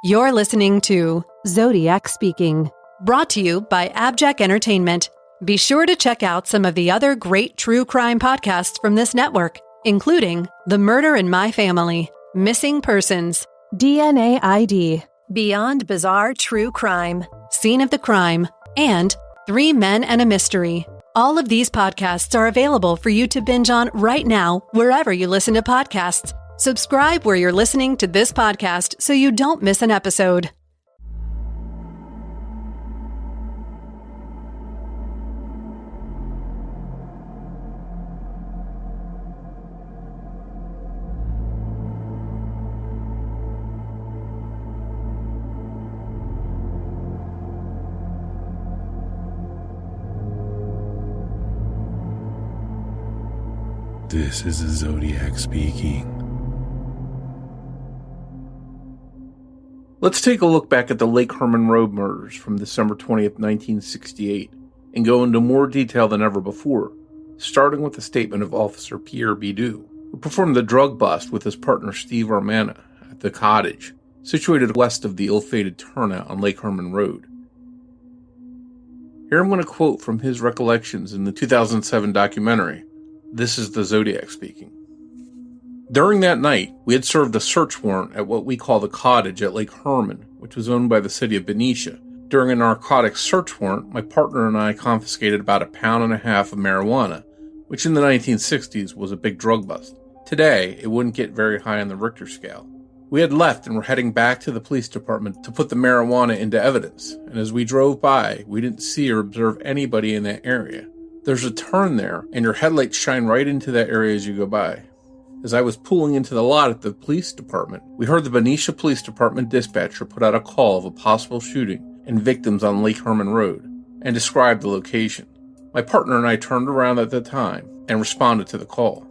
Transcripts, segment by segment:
You're listening to Zodiac Speaking, brought to you by AbJack Entertainment. Be sure to check out some of the other great true crime podcasts from this network, including The Murder in My Family, Missing Persons, DNA ID, Beyond Bizarre True Crime, Scene of the Crime, and 3 Men and a Mystery. All of these podcasts are available for you to binge on right now, wherever you listen to podcasts. Subscribe where you're listening to this podcast so you don't miss an episode. This is the Zodiac speaking. Let's take a look back at the Lake Herman Road murders from December 20th, 1968, and go into more detail than ever before, starting with the statement of Officer Pierre Bidou, who performed the drug bust with his partner Steve Armana at the cottage, situated west of the ill-fated turnout on Lake Herman Road. Here I'm going to quote from his recollections in the 2007 documentary, This is the Zodiac Speaking. During that night, we had served a search warrant at what we call the cottage at Lake Herman, which was owned by the city of Benicia. During a narcotics search warrant, my partner and I confiscated about 1.5 pounds of marijuana, which in the 1960s was a big drug bust. Today, it wouldn't get very high on the Richter scale. We had left and were heading back to the police department to put the marijuana into evidence, and as we drove by, we didn't see or observe anybody in that area. There's a turn there, and your headlights shine right into that area as you go by. As I was pulling into the lot at the police department, we heard the Benicia Police Department dispatcher put out a call of a possible shooting and victims on Lake Herman Road, and described the location. My partner and I turned around at the time and responded to the call.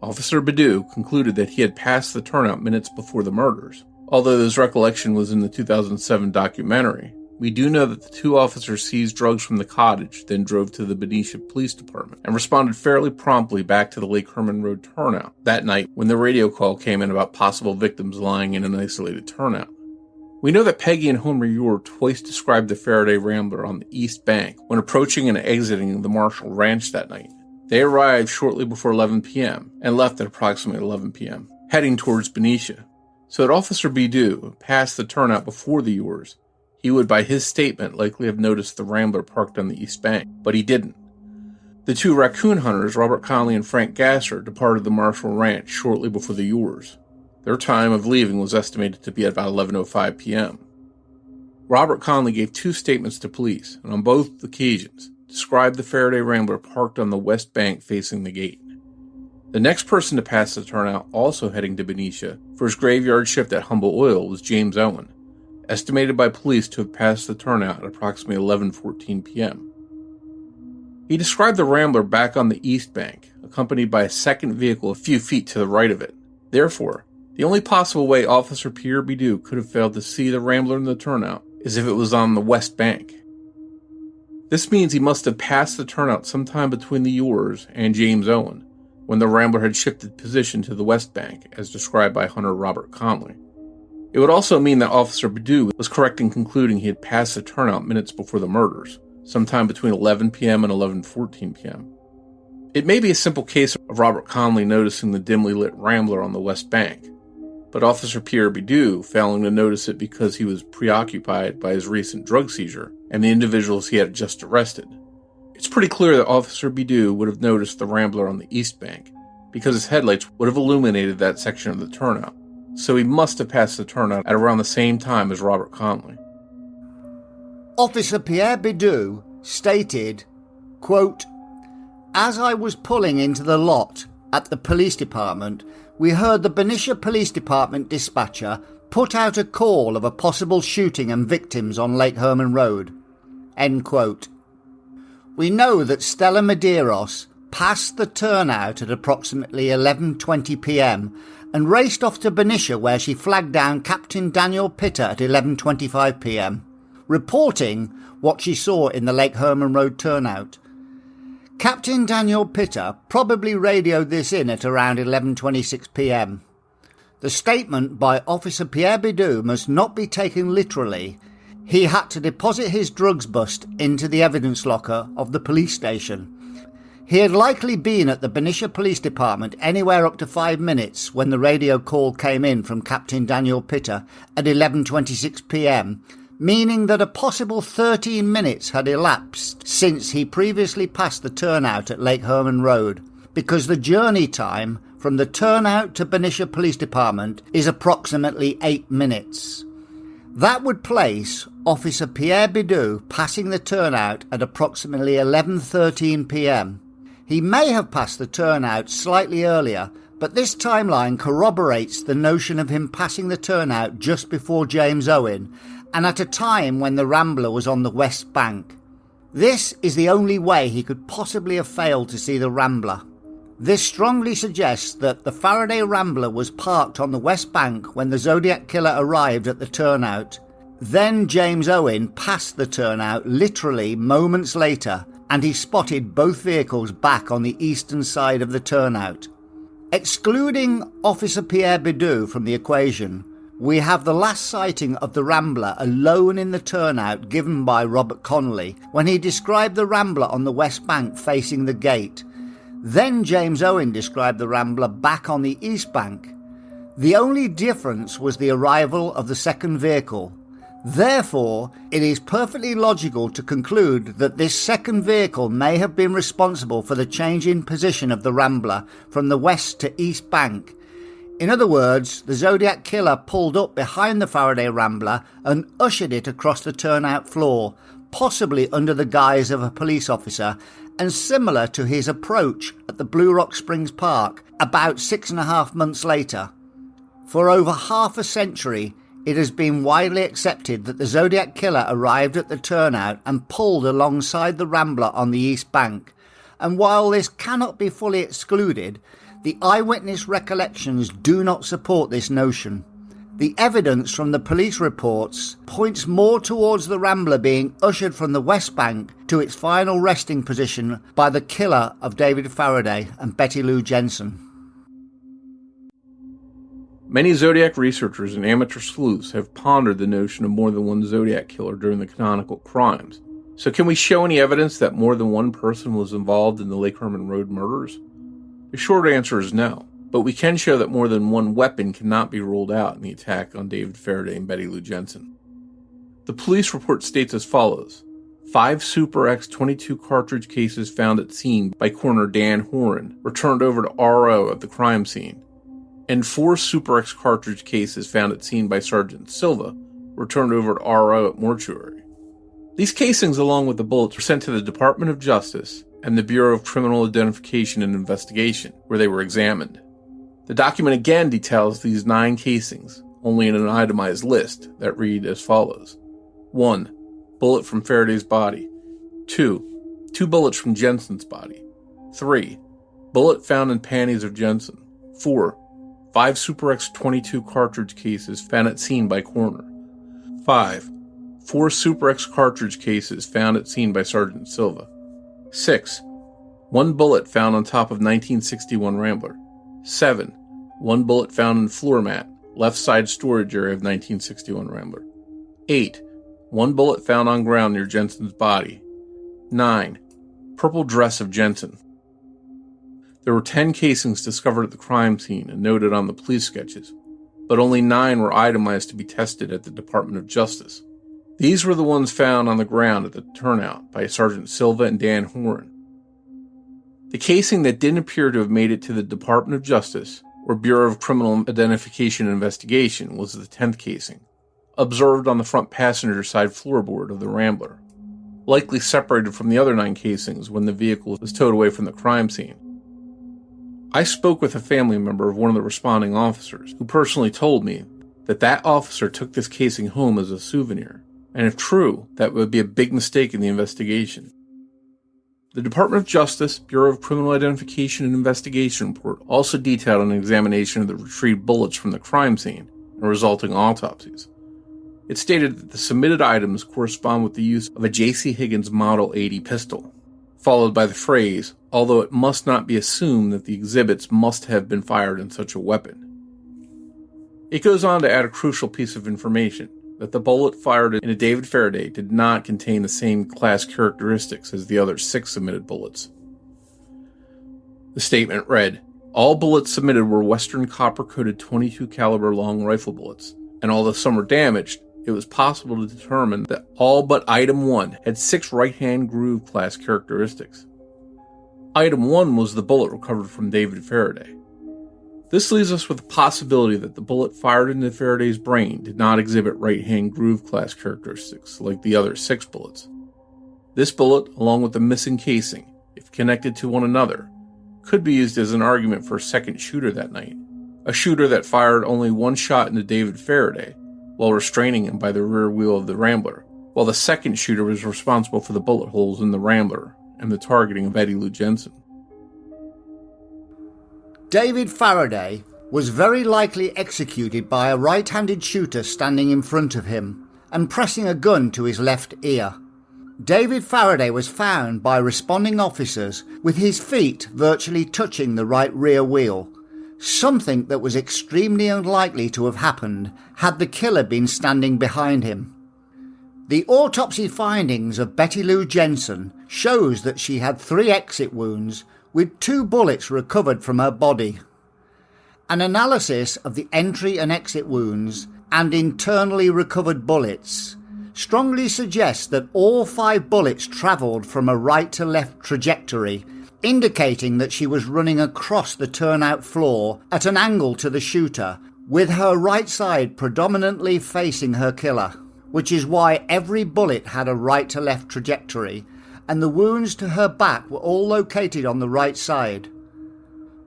Officer Bidou concluded that he had passed the turnout minutes before the murders. Although his recollection was in the 2007 documentary, we do know that the 2 officers seized drugs from the cottage, then drove to the Benicia Police Department, and responded fairly promptly back to the Lake Herman Road turnout that night when the radio call came in about possible victims lying in an isolated turnout. We know that Peggy and Homer Ure twice described the Faraday Rambler on the East Bank when approaching and exiting the Marshall Ranch that night. They arrived shortly before 11 p.m. and left at approximately 11 p.m., heading towards Benicia. So that Officer Bidou passed the turnout before the Ures, he would, by his statement, likely have noticed the Rambler parked on the East Bank, but he didn't. The 2 raccoon hunters, Robert Conley and Frank Gasser, departed the Marshall Ranch shortly before the Ures. Their time of leaving was estimated to be at about 11:05 p.m. Robert Conley gave 2 statements to police, and on both occasions described the Faraday Rambler parked on the West Bank facing the gate. The next person to pass the turnout, also heading to Benicia for his graveyard shift at Humble Oil, was James Owen, estimated by police to have passed the turnout at approximately 11:14 p.m. He described the Rambler back on the East Bank, accompanied by a second vehicle a few feet to the right of it. Therefore, the only possible way Officer Pierre Bidou could have failed to see the Rambler in the turnout is if it was on the West Bank. This means he must have passed the turnout sometime between the Ures and James Owen, when the Rambler had shifted position to the West Bank, as described by Hunter Robert Conley. It would also mean that Officer Bidou was correct in concluding he had passed the turnout minutes before the murders, sometime between 11 p.m. and 11:14 p.m. It may be a simple case of Robert Conley noticing the dimly lit Rambler on the West Bank, but Officer Pierre Bidou failing to notice it because he was preoccupied by his recent drug seizure and the individuals he had just arrested. It's pretty clear that Officer Bidou would have noticed the Rambler on the East Bank, because his headlights would have illuminated that section of the turnout. So he must have passed the turnout at around the same time as Robert Conley. Officer Pierre Bidou stated, quote, "As I was pulling into the lot at the police department, we heard the Benicia Police Department dispatcher put out a call of a possible shooting and victims on Lake Herman Road." End quote. We know that Stella Medeiros passed the turnout at approximately 11:20 p.m. and raced off to Benicia, where she flagged down Captain Daniel Pitter at 11:25 p.m, reporting what she saw in the Lake Herman Road turnout. Captain Daniel Pitter probably radioed this in at around 11:26 p.m. The statement by Officer Pierre Bidou must not be taken literally. He had to deposit his drugs bust into the evidence locker of the police station. He had likely been at the Benicia Police Department anywhere up to 5 minutes when the radio call came in from Captain Daniel Pitter at 11:26 p.m, meaning that a possible 13 minutes had elapsed since he previously passed the turnout at Lake Herman Road, because the journey time from the turnout to Benicia Police Department is approximately 8 minutes. That would place Officer Pierre Bidou passing the turnout at approximately 11:13 p.m. He may have passed the turnout slightly earlier, but this timeline corroborates the notion of him passing the turnout just before James Owen, and at a time when the Rambler was on the west bank. This is the only way he could possibly have failed to see the Rambler. This strongly suggests that the Faraday Rambler was parked on the west bank when the Zodiac killer arrived at the turnout. Then James Owen passed the turnout literally moments later, and he spotted both vehicles back on the eastern side of the turnout. Excluding Officer Pierre Bidou from the equation, we have the last sighting of the Rambler alone in the turnout given by Robert Connolly when he described the Rambler on the west bank facing the gate. Then James Owen described the Rambler back on the east bank. The only difference was the arrival of the second vehicle. Therefore, it is perfectly logical to conclude that this second vehicle may have been responsible for the change in position of the Rambler from the west to east bank. In other words, the Zodiac killer pulled up behind the Faraday Rambler and ushered it across the turnout floor, possibly under the guise of a police officer, and similar to his approach at the Blue Rock Springs Park about 6.5 months later. For over half a century, it has been widely accepted that the Zodiac killer arrived at the turnout and pulled alongside the Rambler on the east bank, and while this cannot be fully excluded, the eyewitness recollections do not support this notion. The evidence from the police reports points more towards the Rambler being ushered from the west bank to its final resting position by the killer of David Faraday and Betty Lou Jensen. Many Zodiac researchers and amateur sleuths have pondered the notion of more than one Zodiac killer during the canonical crimes. So can we show any evidence that more than one person was involved in the Lake Herman Road murders? The short answer is no, but we can show that more than one weapon cannot be ruled out in the attack on David Faraday and Betty Lou Jensen. The police report states as follows: 5 Super X 22 cartridge cases found at scene by coroner Dan Horan were turned over to RO at the crime scene, and 4 Super X cartridge cases found at scene by Sergeant Silva were turned over to RO at mortuary. These casings, along with the bullets, were sent to the Department of Justice and the Bureau of Criminal Identification and Investigation, where they were examined. The document again details these 9 casings, only in an itemized list that read as follows: 1. Bullet from Faraday's body. 2. 2 bullets from Jensen's body. 3. Bullet found in panties of Jensen. 4. 5 Super X 22 cartridge cases found at scene by coroner. 5. 4 Super X cartridge cases found at scene by Sergeant Silva. 6. 1 bullet found on top of 1961 Rambler. 7. 1 bullet found in floor mat, left side storage area of 1961 Rambler. 8. 1 bullet found on ground near Jensen's body. 9. Purple dress of Jensen. There were 10 casings discovered at the crime scene and noted on the police sketches, but only 9 were itemized to be tested at the Department of Justice. These were the ones found on the ground at the turnout by Sergeant Silva and Dan Horan. The casing that didn't appear to have made it to the Department of Justice or Bureau of Criminal Identification and Investigation was the 10th casing, observed on the front passenger side floorboard of the Rambler, likely separated from the other 9 casings when the vehicle was towed away from the crime scene. I spoke with a family member of one of the responding officers who personally told me that that officer took this casing home as a souvenir, and if true, that would be a big mistake in the investigation. The Department of Justice, Bureau of Criminal Identification and Investigation report also detailed an examination of the retrieved bullets from the crime scene and resulting autopsies. It stated that the submitted items correspond with the use of a J.C. Higgins Model 80 pistol, followed by the phrase, although it must not be assumed that the exhibits must have been fired in such a weapon. It goes on to add a crucial piece of information, that the bullet fired in a David Faraday did not contain the same class characteristics as the other 6 submitted bullets. The statement read, "All bullets submitted were Western copper-coated .22 caliber long rifle bullets, and although some were damaged, it was possible to determine that all but item 1 had 6 right-hand groove class characteristics. Item 1 was the bullet recovered from David Faraday. This leaves us with the possibility that the bullet fired into Faraday's brain did not exhibit right-hand groove class characteristics like the other 6 bullets. This bullet, along with the missing casing, if connected to one another, could be used as an argument for a second shooter that night, a shooter that fired only one shot into David Faraday while restraining him by the rear wheel of the Rambler, while the second shooter was responsible for the bullet holes in the Rambler and the targeting of Betty Lou Jensen. David Faraday was very likely executed by a right-handed shooter standing in front of him and pressing a gun to his left ear. David Faraday was found by responding officers with his feet virtually touching the right rear wheel, something that was extremely unlikely to have happened had the killer been standing behind him. The autopsy findings of Betty Lou Jensen shows that she had 3 exit wounds with 2 bullets recovered from her body. An analysis of the entry and exit wounds and internally recovered bullets strongly suggests that all 5 bullets travelled from a right to left trajectory, indicating that she was running across the turnout floor at an angle to the shooter, with her right side predominantly facing her killer, which is why every bullet had a right to left trajectory, and the wounds to her back were all located on the right side.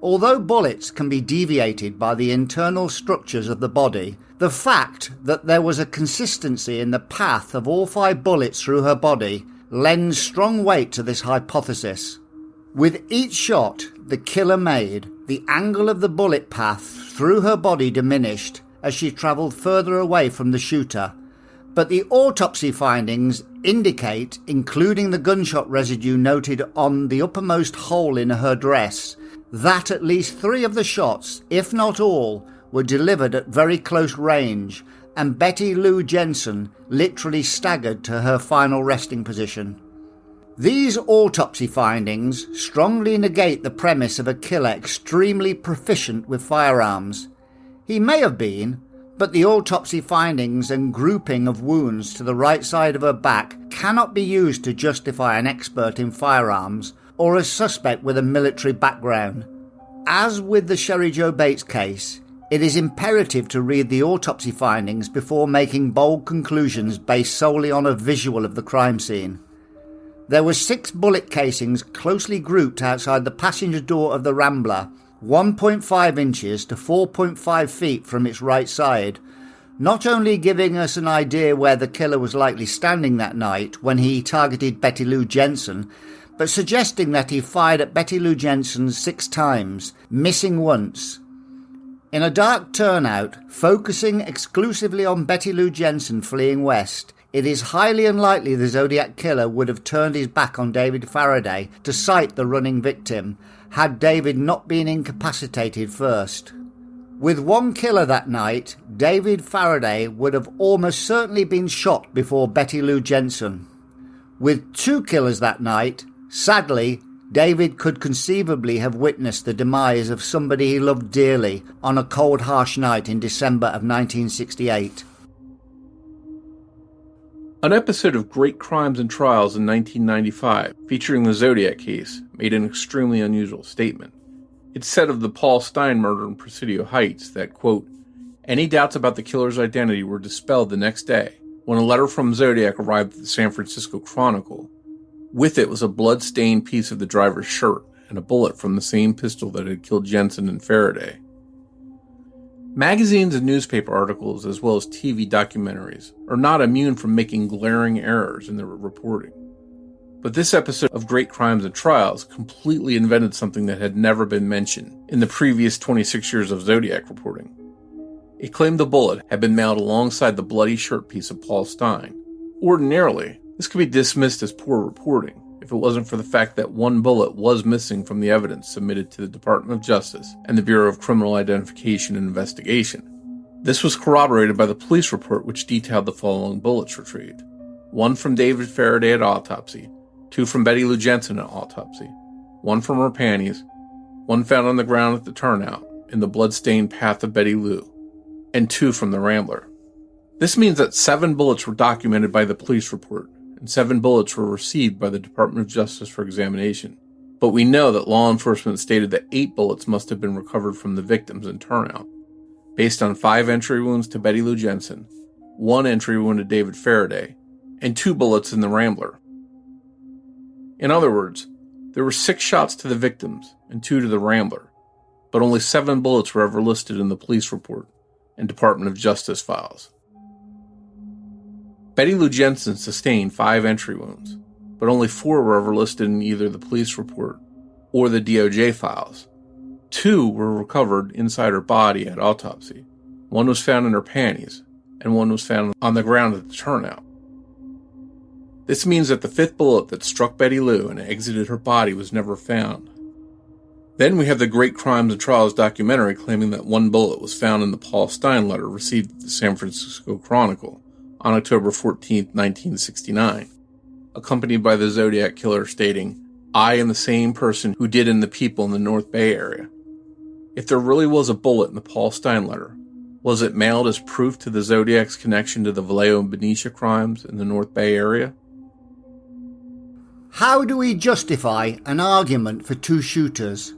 Although bullets can be deviated by the internal structures of the body, the fact that there was a consistency in the path of all 5 bullets through her body lends strong weight to this hypothesis. With each shot the killer made, the angle of the bullet path through her body diminished as she travelled further away from the shooter, but the autopsy findings indicate, including the gunshot residue noted on the uppermost hole in her dress, that at least 3 of the shots, if not all, were delivered at very close range, and Betty Lou Jensen literally staggered to her final resting position. These autopsy findings strongly negate the premise of a killer extremely proficient with firearms. He may have been, but the autopsy findings and grouping of wounds to the right side of her back cannot be used to justify an expert in firearms or a suspect with a military background. As with the Sherry Jo Bates case, it is imperative to read the autopsy findings before making bold conclusions based solely on a visual of the crime scene. There were 6 bullet casings closely grouped outside the passenger door of the Rambler, 1.5 inches to 4.5 feet from its right side, not only giving us an idea where the killer was likely standing that night when he targeted Betty Lou Jensen, but suggesting that he fired at Betty Lou Jensen 6 times, missing once. In a dark turnout, focusing exclusively on Betty Lou Jensen fleeing west, it is highly unlikely the Zodiac killer would have turned his back on David Faraday to sight the running victim, had David not been incapacitated first. With 1 killer that night, David Faraday would have almost certainly been shot before Betty Lou Jensen. With 2 killers that night, sadly, David could conceivably have witnessed the demise of somebody he loved dearly on a cold, harsh night in December of 1968. An episode of Great Crimes and Trials in 1995, featuring the Zodiac case, made an extremely unusual statement. It said of the Paul Stine murder in Presidio Heights that, quote, any doubts about the killer's identity were dispelled the next day when a letter from Zodiac arrived at the San Francisco Chronicle. With it was a blood-stained piece of the driver's shirt and a bullet from the same pistol that had killed Jensen and Faraday. Magazines and newspaper articles, as well as TV documentaries, are not immune from making glaring errors in their reporting. But this episode of Great Crimes and Trials completely invented something that had never been mentioned in the previous 26 years of Zodiac reporting. It claimed the bullet had been mailed alongside the bloody shirt piece of Paul Stine. Ordinarily, this could be dismissed as poor reporting if it wasn't for the fact that 1 bullet was missing from the evidence submitted to the Department of Justice and the Bureau of Criminal Identification and Investigation. This was corroborated by the police report, which detailed the following bullets retrieved. 1 from David Faraday at autopsy, 2 from Betty Lou Jensen at autopsy, 1 from her panties, 1 found on the ground at the turnout in the blood-stained path of Betty Lou, and 2 from the Rambler. This means that 7 bullets were documented by the police report, and 7 bullets were received by the Department of Justice for examination. But we know that law enforcement stated that 8 bullets must have been recovered from the victims in turnout, based on 5 entry wounds to Betty Lou Jensen, 1 entry wound to David Faraday, and 2 bullets in the Rambler. In other words, there were 6 shots to the victims and 2 to the Rambler, but only 7 bullets were ever listed in the police report and Department of Justice files. Betty Lou Jensen sustained 5 entry wounds, but only 4 were ever listed in either the police report or the DOJ files. 2 were recovered inside her body at autopsy. 1 was found in her panties, and 1 was found on the ground at the turnout. This means that the 5th bullet that struck Betty Lou and exited her body was never found. Then we have the Great Crimes and Trials documentary claiming that 1 bullet was found in the Paul Stine letter received at the San Francisco Chronicle on October 14, 1969, accompanied by the Zodiac killer stating, "I am the same person who did in the people in the North Bay area." If there really was a bullet in the Paul Stine letter, was it mailed as proof to the Zodiac's connection to the Vallejo and Benicia crimes in the North Bay area? How do we justify an argument for 2 shooters?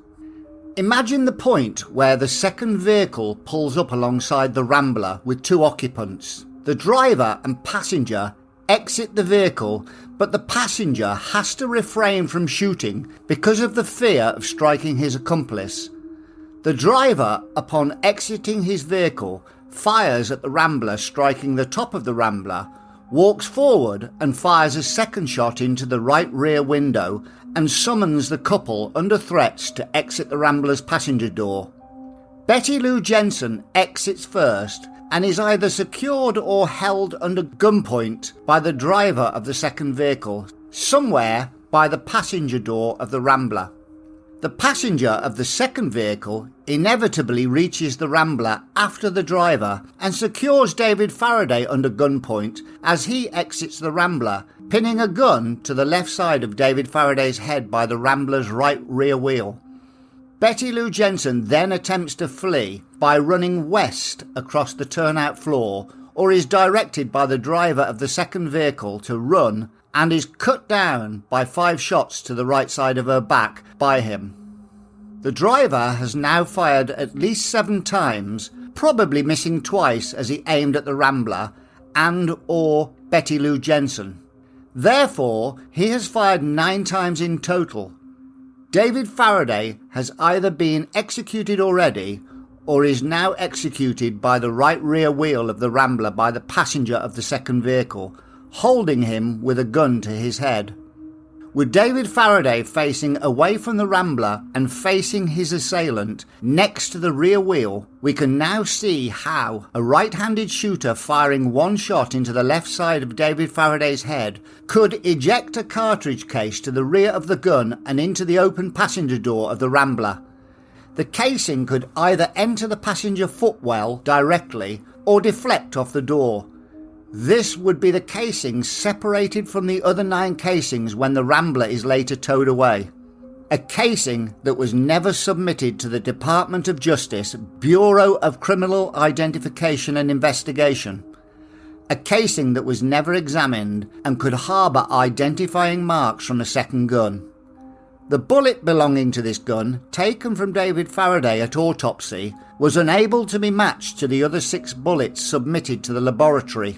Imagine the point where the second vehicle pulls up alongside the Rambler with 2 occupants. The driver and passenger exit the vehicle, but the passenger has to refrain from shooting because of the fear of striking his accomplice. The driver, upon exiting his vehicle, fires at the Rambler, striking the top of the Rambler, walks forward and fires a second shot into the right rear window and summons the couple under threats to exit the Rambler's passenger door. Betty Lou Jensen exits first and is either secured or held under gunpoint by the driver of the second vehicle, somewhere by the passenger door of the Rambler. The passenger of the second vehicle inevitably reaches the Rambler after the driver and secures David Faraday under gunpoint as he exits the Rambler, pinning a gun to the left side of David Faraday's head by the Rambler's right rear wheel. Betty Lou Jensen then attempts to flee by running west across the turnout floor, or is directed by the driver of the second vehicle to run and is cut down by 5 shots to the right side of her back by him. The driver has now fired at least 7 times, probably missing twice as he aimed at the Rambler and or Betty Lou Jensen. Therefore, he has fired 9 times in total. David Faraday has either been executed already or is now executed by the right rear wheel of the Rambler by the passenger of the second vehicle, holding him with a gun to his head. With David Faraday facing away from the Rambler and facing his assailant next to the rear wheel, we can now see how a right-handed shooter firing 1 shot into the left side of David Faraday's head could eject a cartridge case to the rear of the gun and into the open passenger door of the Rambler. The casing could either enter the passenger footwell directly or deflect off the door. This would be the casing separated from the other 9 casings when the Rambler is later towed away. A casing that was never submitted to the Department of Justice Bureau of Criminal Identification and Investigation. A casing that was never examined and could harbour identifying marks from a second gun. The bullet belonging to this gun, taken from David Faraday at autopsy, was unable to be matched to the other 6 bullets submitted to the laboratory.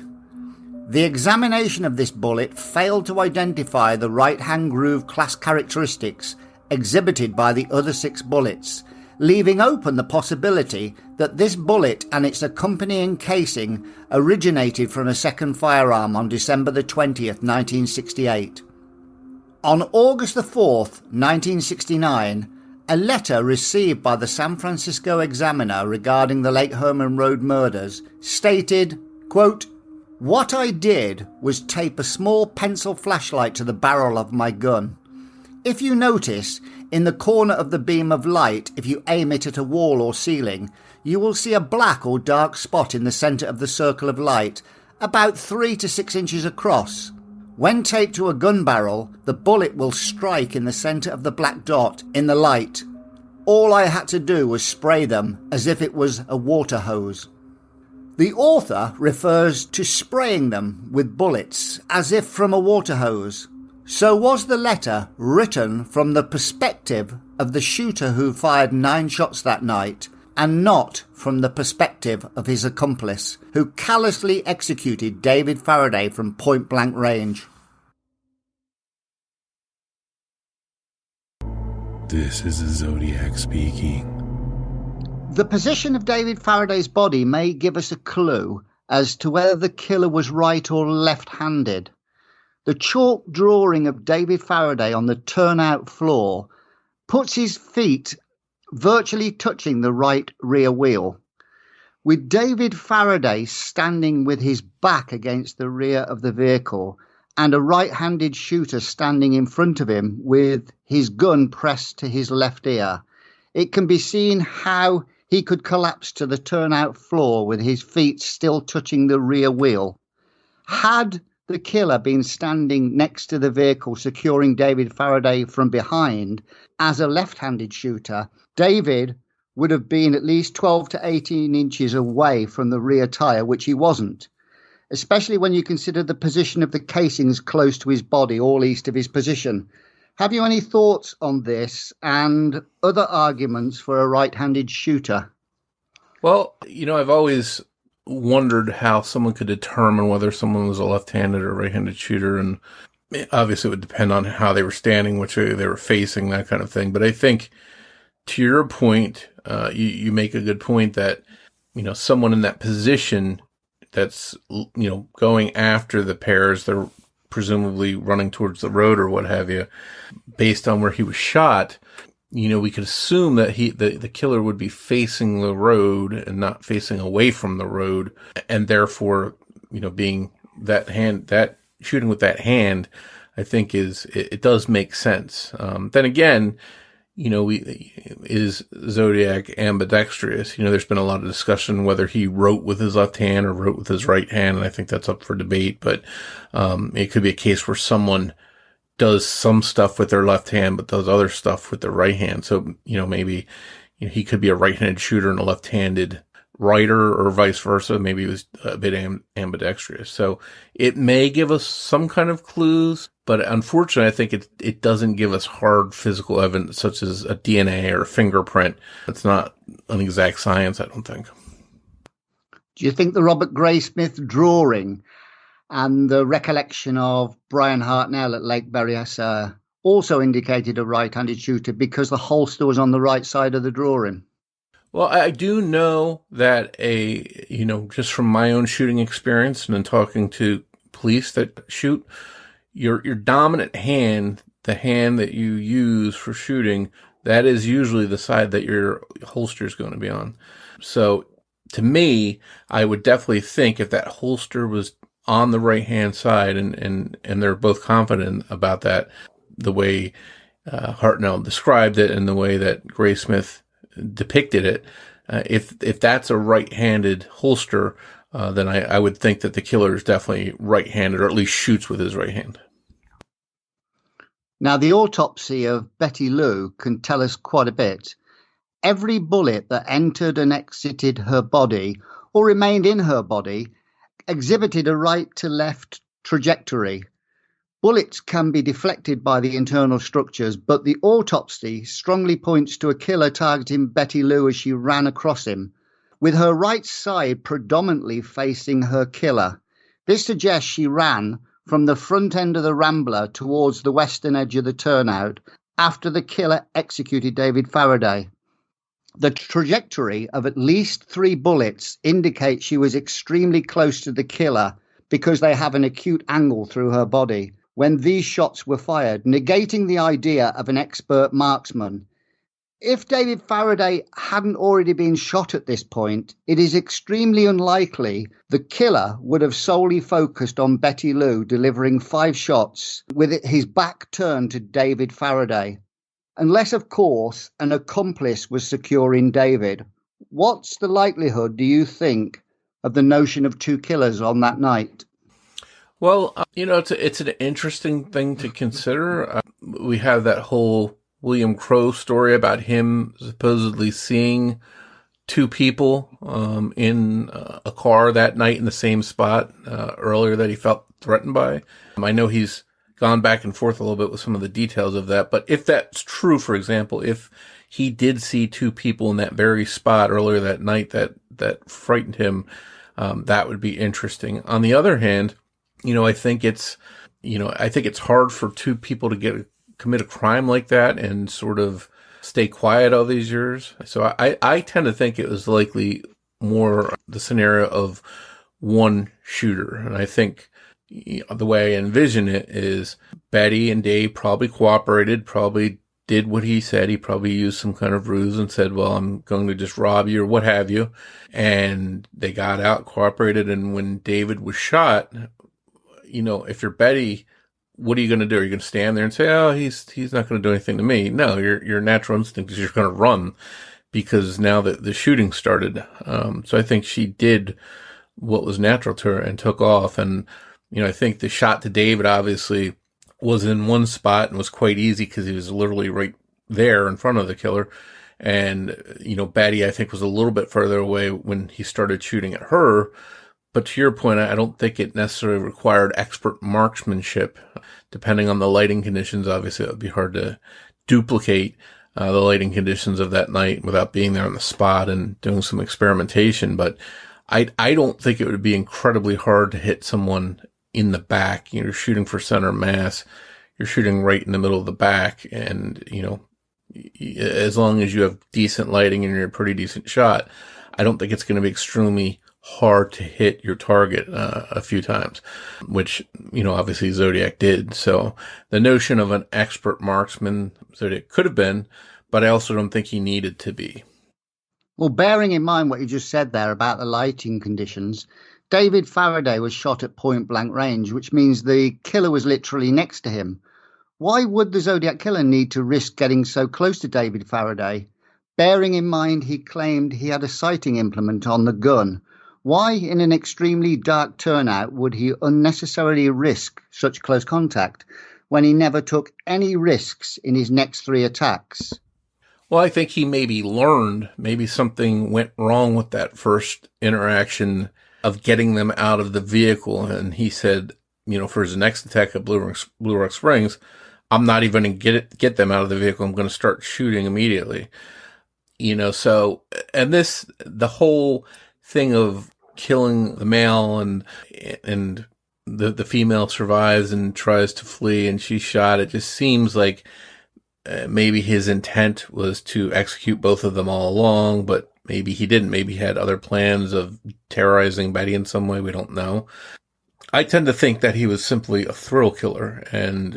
The examination of this bullet failed to identify the right-hand groove class characteristics exhibited by the other 6 bullets, leaving open the possibility that this bullet and its accompanying casing originated from a second firearm on December the 20th, 1968. On August the 4th, 1969, a letter received by the San Francisco Examiner regarding the Lake Herman Road murders stated, quote, "What I did was tape a small pencil flashlight to the barrel of my gun. If you notice, in the corner of the beam of light, if you aim it at a wall or ceiling, you will see a black or dark spot in the centre of the circle of light, about 3 to 6 inches across. When taped to a gun barrel, the bullet will strike in the centre of the black dot in the light. All I had to do was spray them as if it was a water hose. The author refers to spraying them with bullets as if from a water hose. So was the letter written from the perspective of the shooter who fired 9 shots that night, and not from the perspective of his accomplice, who callously executed David Faraday from point-blank range. This is the Zodiac speaking. The position of David Faraday's body may give us a clue as to whether the killer was right or left-handed. The chalk drawing of David Faraday on the turnout floor puts his feet virtually touching the right rear wheel, with David Faraday standing with his back against the rear of the vehicle and a right-handed shooter standing in front of him with his gun pressed to his left ear. It can be seen how he could collapse to the turnout floor with his feet still touching the rear wheel. Had the killer been standing next to the vehicle securing David Faraday from behind as a left-handed shooter, David would have been at least 12 to 18 inches away from the rear tyre, which he wasn't, especially when you consider the position of the casings close to his body, all east of his position. Have you any thoughts on this and other arguments for a right-handed shooter? Well, I've always wondered how someone could determine whether someone was a left-handed or right-handed shooter, and obviously it would depend on how they were standing, which way they were facing, that kind of thing. But I think, to your point, you make a good point that, someone in that position that's, going after the pairs, they're presumably running towards the road or what have you, based on where he was shot, we could assume that the killer would be facing the road and not facing away from the road, and therefore, being that shooting with that hand, I think it does make sense. Then again, is Zodiac ambidextrous? There's been a lot of discussion whether he wrote with his left hand or wrote with his right hand, and I think that's up for debate. But it could be a case where someone does some stuff with their left hand, but does other stuff with their right hand. So, maybe he could be a right-handed shooter and a left-handed writer, or vice versa. Maybe he was a bit ambidextrous. So it may give us some kind of clues, but unfortunately, I think it doesn't give us hard physical evidence such as a DNA or a fingerprint. It's not an exact science, I don't think. Do you think the Robert Graysmith drawing and the recollection of Brian Hartnell at Lake Berryessa also indicated a right-handed shooter because the holster was on the right side of the drawing? Well, I do know that just from my own shooting experience and then talking to police that shoot, your dominant hand, the hand that you use for shooting, that is usually the side that your holster is going to be on. So to me, I would definitely think if that holster was on the right-hand side, and they're both confident about that, the way Hartnell described it and the way that Graysmith depicted it, if that's a right-handed holster, then I would think that the killer is definitely right-handed, or at least shoots with his right hand. Now, the autopsy of Betty Lou can tell us quite a bit. Every bullet that entered and exited her body or remained in her body exhibited a right to left trajectory. Bullets can be deflected by the internal structures, but the autopsy strongly points to a killer targeting Betty Lou as she ran across him, with her right side predominantly facing her killer. This suggests she ran from the front end of the Rambler towards the western edge of the turnout after the killer executed David Faraday. The trajectory of at least 3 bullets indicates she was extremely close to the killer because they have an acute angle through her body when these shots were fired, negating the idea of an expert marksman. If David Faraday hadn't already been shot at this point, it is extremely unlikely the killer would have solely focused on Betty Lou, delivering 5 shots with his back turned to David Faraday. Unless, of course, an accomplice was securing David. What's the likelihood, do you think, of the notion of 2 killers on that night? Well, it's an interesting thing to consider. We have that whole William Crowe story about him supposedly seeing 2 people in a car that night in the same spot earlier that he felt threatened by. I know he's gone back and forth a little bit with some of the details of that, but if that's true, for example, if he did see 2 people in that very spot earlier that night that frightened him, that would be interesting. On the other hand, I think it's hard for 2 people to commit a crime like that and sort of stay quiet all these years. So I tend to think it was likely more the scenario of one shooter. And I think the way I envision it is Betty and Dave probably cooperated, probably did what he said. He probably used some kind of ruse and said, well, I'm going to just rob you or what have you. And they got out, cooperated. And when David was shot, if you're Betty, what are you going to do? Are you going to stand there and say, oh, he's not going to do anything to me? No, your natural instinct is you're going to run because now that the shooting started. So I think she did what was natural to her and took off. And, I think the shot to David obviously was in one spot and was quite easy because he was literally right there in front of the killer. And, Betty, I think, was a little bit further away when he started shooting at her. But to your point, I don't think it necessarily required expert marksmanship. Depending on the lighting conditions, obviously it would be hard to duplicate the lighting conditions of that night without being there on the spot and doing some experimentation. But I don't think it would be incredibly hard to hit someone in the back. You're shooting for center mass. You're shooting right in the middle of the back. And, as long as you have decent lighting and you're a pretty decent shot, I don't think it's going to be extremely hard to hit your target a few times, which, obviously Zodiac did. So the notion of an expert marksman, Zodiac could have been, but I also don't think he needed to be. Well, bearing in mind what you just said there about the lighting conditions, David Faraday was shot at point blank range, which means the killer was literally next to him. Why would the Zodiac killer need to risk getting so close to David Faraday? Bearing in mind he claimed he had a sighting implement on the gun. Why, in an extremely dark turnout, would he unnecessarily risk such close contact when he never took any risks in his next 3 attacks? Well, I think he maybe learned, maybe something went wrong with that first interaction of getting them out of the vehicle. And he said, for his next attack at Blue Rock Springs, I'm not even going to get them out of the vehicle. I'm going to start shooting immediately. So, and the whole thing of killing the male and the female survives and tries to flee and she's shot. It just seems like maybe his intent was to execute both of them all along, but maybe he didn't. Maybe he had other plans of terrorizing Betty in some way. We don't know. I tend to think that he was simply a thrill killer. And,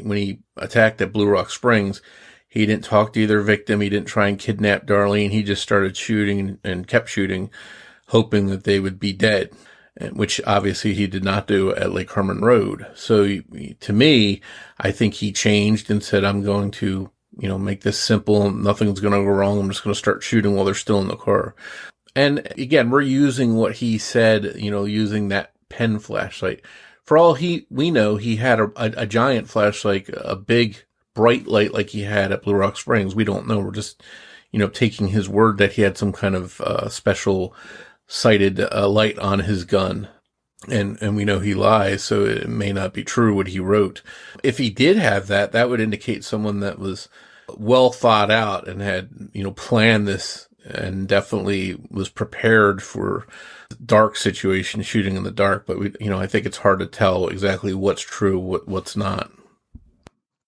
when he attacked at Blue Rock Springs, he didn't talk to either victim. He didn't try and kidnap Darlene. He just started shooting and kept shooting, hoping that they would be dead, which obviously he did not do at Lake Herman Road. So to me, I think he changed and said, I'm going to, make this simple. Nothing's going to go wrong. I'm just going to start shooting while they're still in the car. And again, we're using what he said, using that pen flashlight. For all we know, he had a giant flashlight, a big bright light like he had at Blue Rock Springs. We don't know. We're just, taking his word that he had some kind of special sighted light on his gun. And we know he lies, so it may not be true what he wrote. If he did have that, that would indicate someone that was well thought out and had, planned this and definitely was prepared for dark situation, shooting in the dark. But I think it's hard to tell exactly what's true, what's not.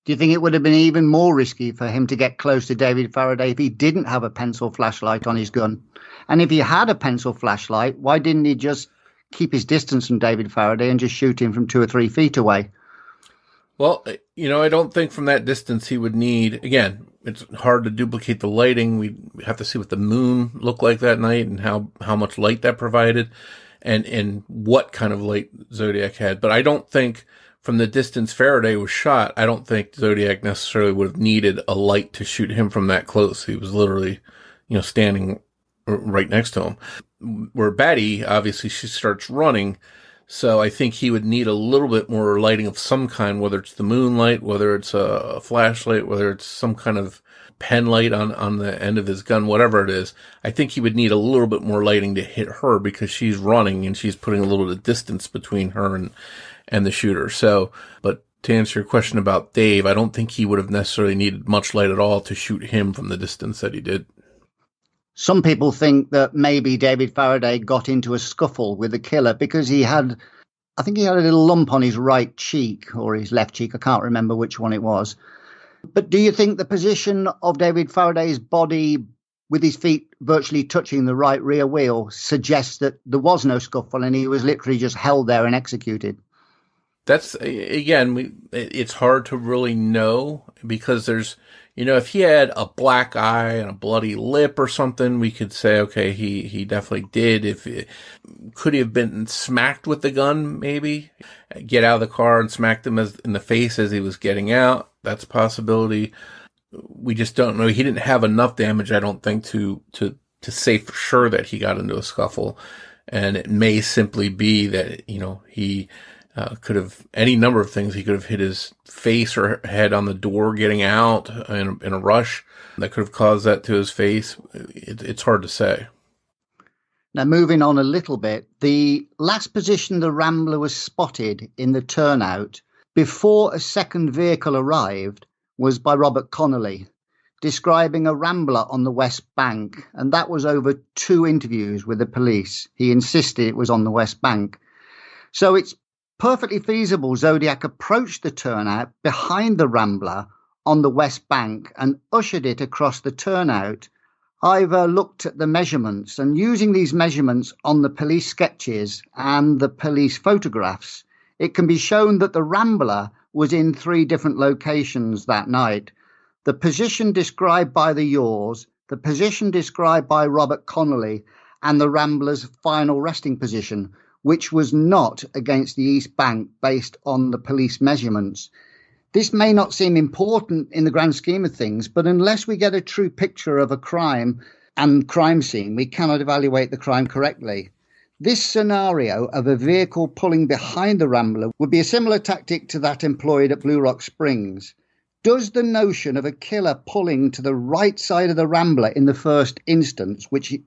Do you think it would have been even more risky for him to get close to David Faraday if he didn't have a pencil flashlight on his gun? And if he had a pencil flashlight, why didn't he just keep his distance from David Faraday and just shoot him from 2 or 3 feet away? Well, I don't think from that distance he would need, again, it's hard to duplicate the lighting. We have to see what the moon looked like that night and how much light that provided and what kind of light Zodiac had. But I don't think from the distance Faraday was shot, I don't think Zodiac necessarily would have needed a light to shoot him from that close. He was literally, standing right next to him. Where Betty, obviously she starts running. So I think he would need a little bit more lighting of some kind, whether it's the moonlight, whether it's a flashlight, whether it's some kind of pen light on the end of his gun, whatever it is. I think he would need a little bit more lighting to hit her because she's running and she's putting a little bit of distance between her and the shooter. So, but to answer your question about Dave, I don't think he would have necessarily needed much light at all to shoot him from the distance that he did. Some people think that maybe David Faraday got into a scuffle with the killer because I think he had a little lump on his right cheek or his left cheek. I can't remember which one it was. But do you think the position of David Faraday's body with his feet virtually touching the right rear wheel suggests that there was no scuffle and he was literally just held there and executed? That's, again, it's hard to really know because there's, if he had a black eye and a bloody lip or something, we could say, okay, he definitely did. Could he have been smacked with the gun, maybe? Get out of the car and smacked him in the face as he was getting out? That's a possibility. We just don't know. He didn't have enough damage, I don't think, to say for sure that he got into a scuffle. And it may simply be that, he could have any number of things. He could have hit his face or head on the door getting out in a rush. That could have caused that to his face. It's hard to say. Now, moving on a little bit, the last position the Rambler was spotted in the turnout before a second vehicle arrived was by Robert Connolly, describing a Rambler on the West Bank. And that was over 2 interviews with the police. He insisted it was on the West Bank. So it's perfectly feasible Zodiac approached the turnout behind the Rambler on the West Bank and ushered it across the turnout. I've looked at the measurements, and using these measurements on the police sketches and the police photographs, it can be shown that the Rambler was in 3 different locations that night. The position described by the yaws, the position described by Robert Connolly, and the Rambler's final resting position, which was not against the East Bank based on the police measurements. This may not seem important in the grand scheme of things, but unless we get a true picture of a crime and crime scene, we cannot evaluate the crime correctly. This scenario of a vehicle pulling behind the Rambler would be a similar tactic to that employed at Blue Rock Springs. Does the notion of a killer pulling to the right side of the Rambler in the first instance, which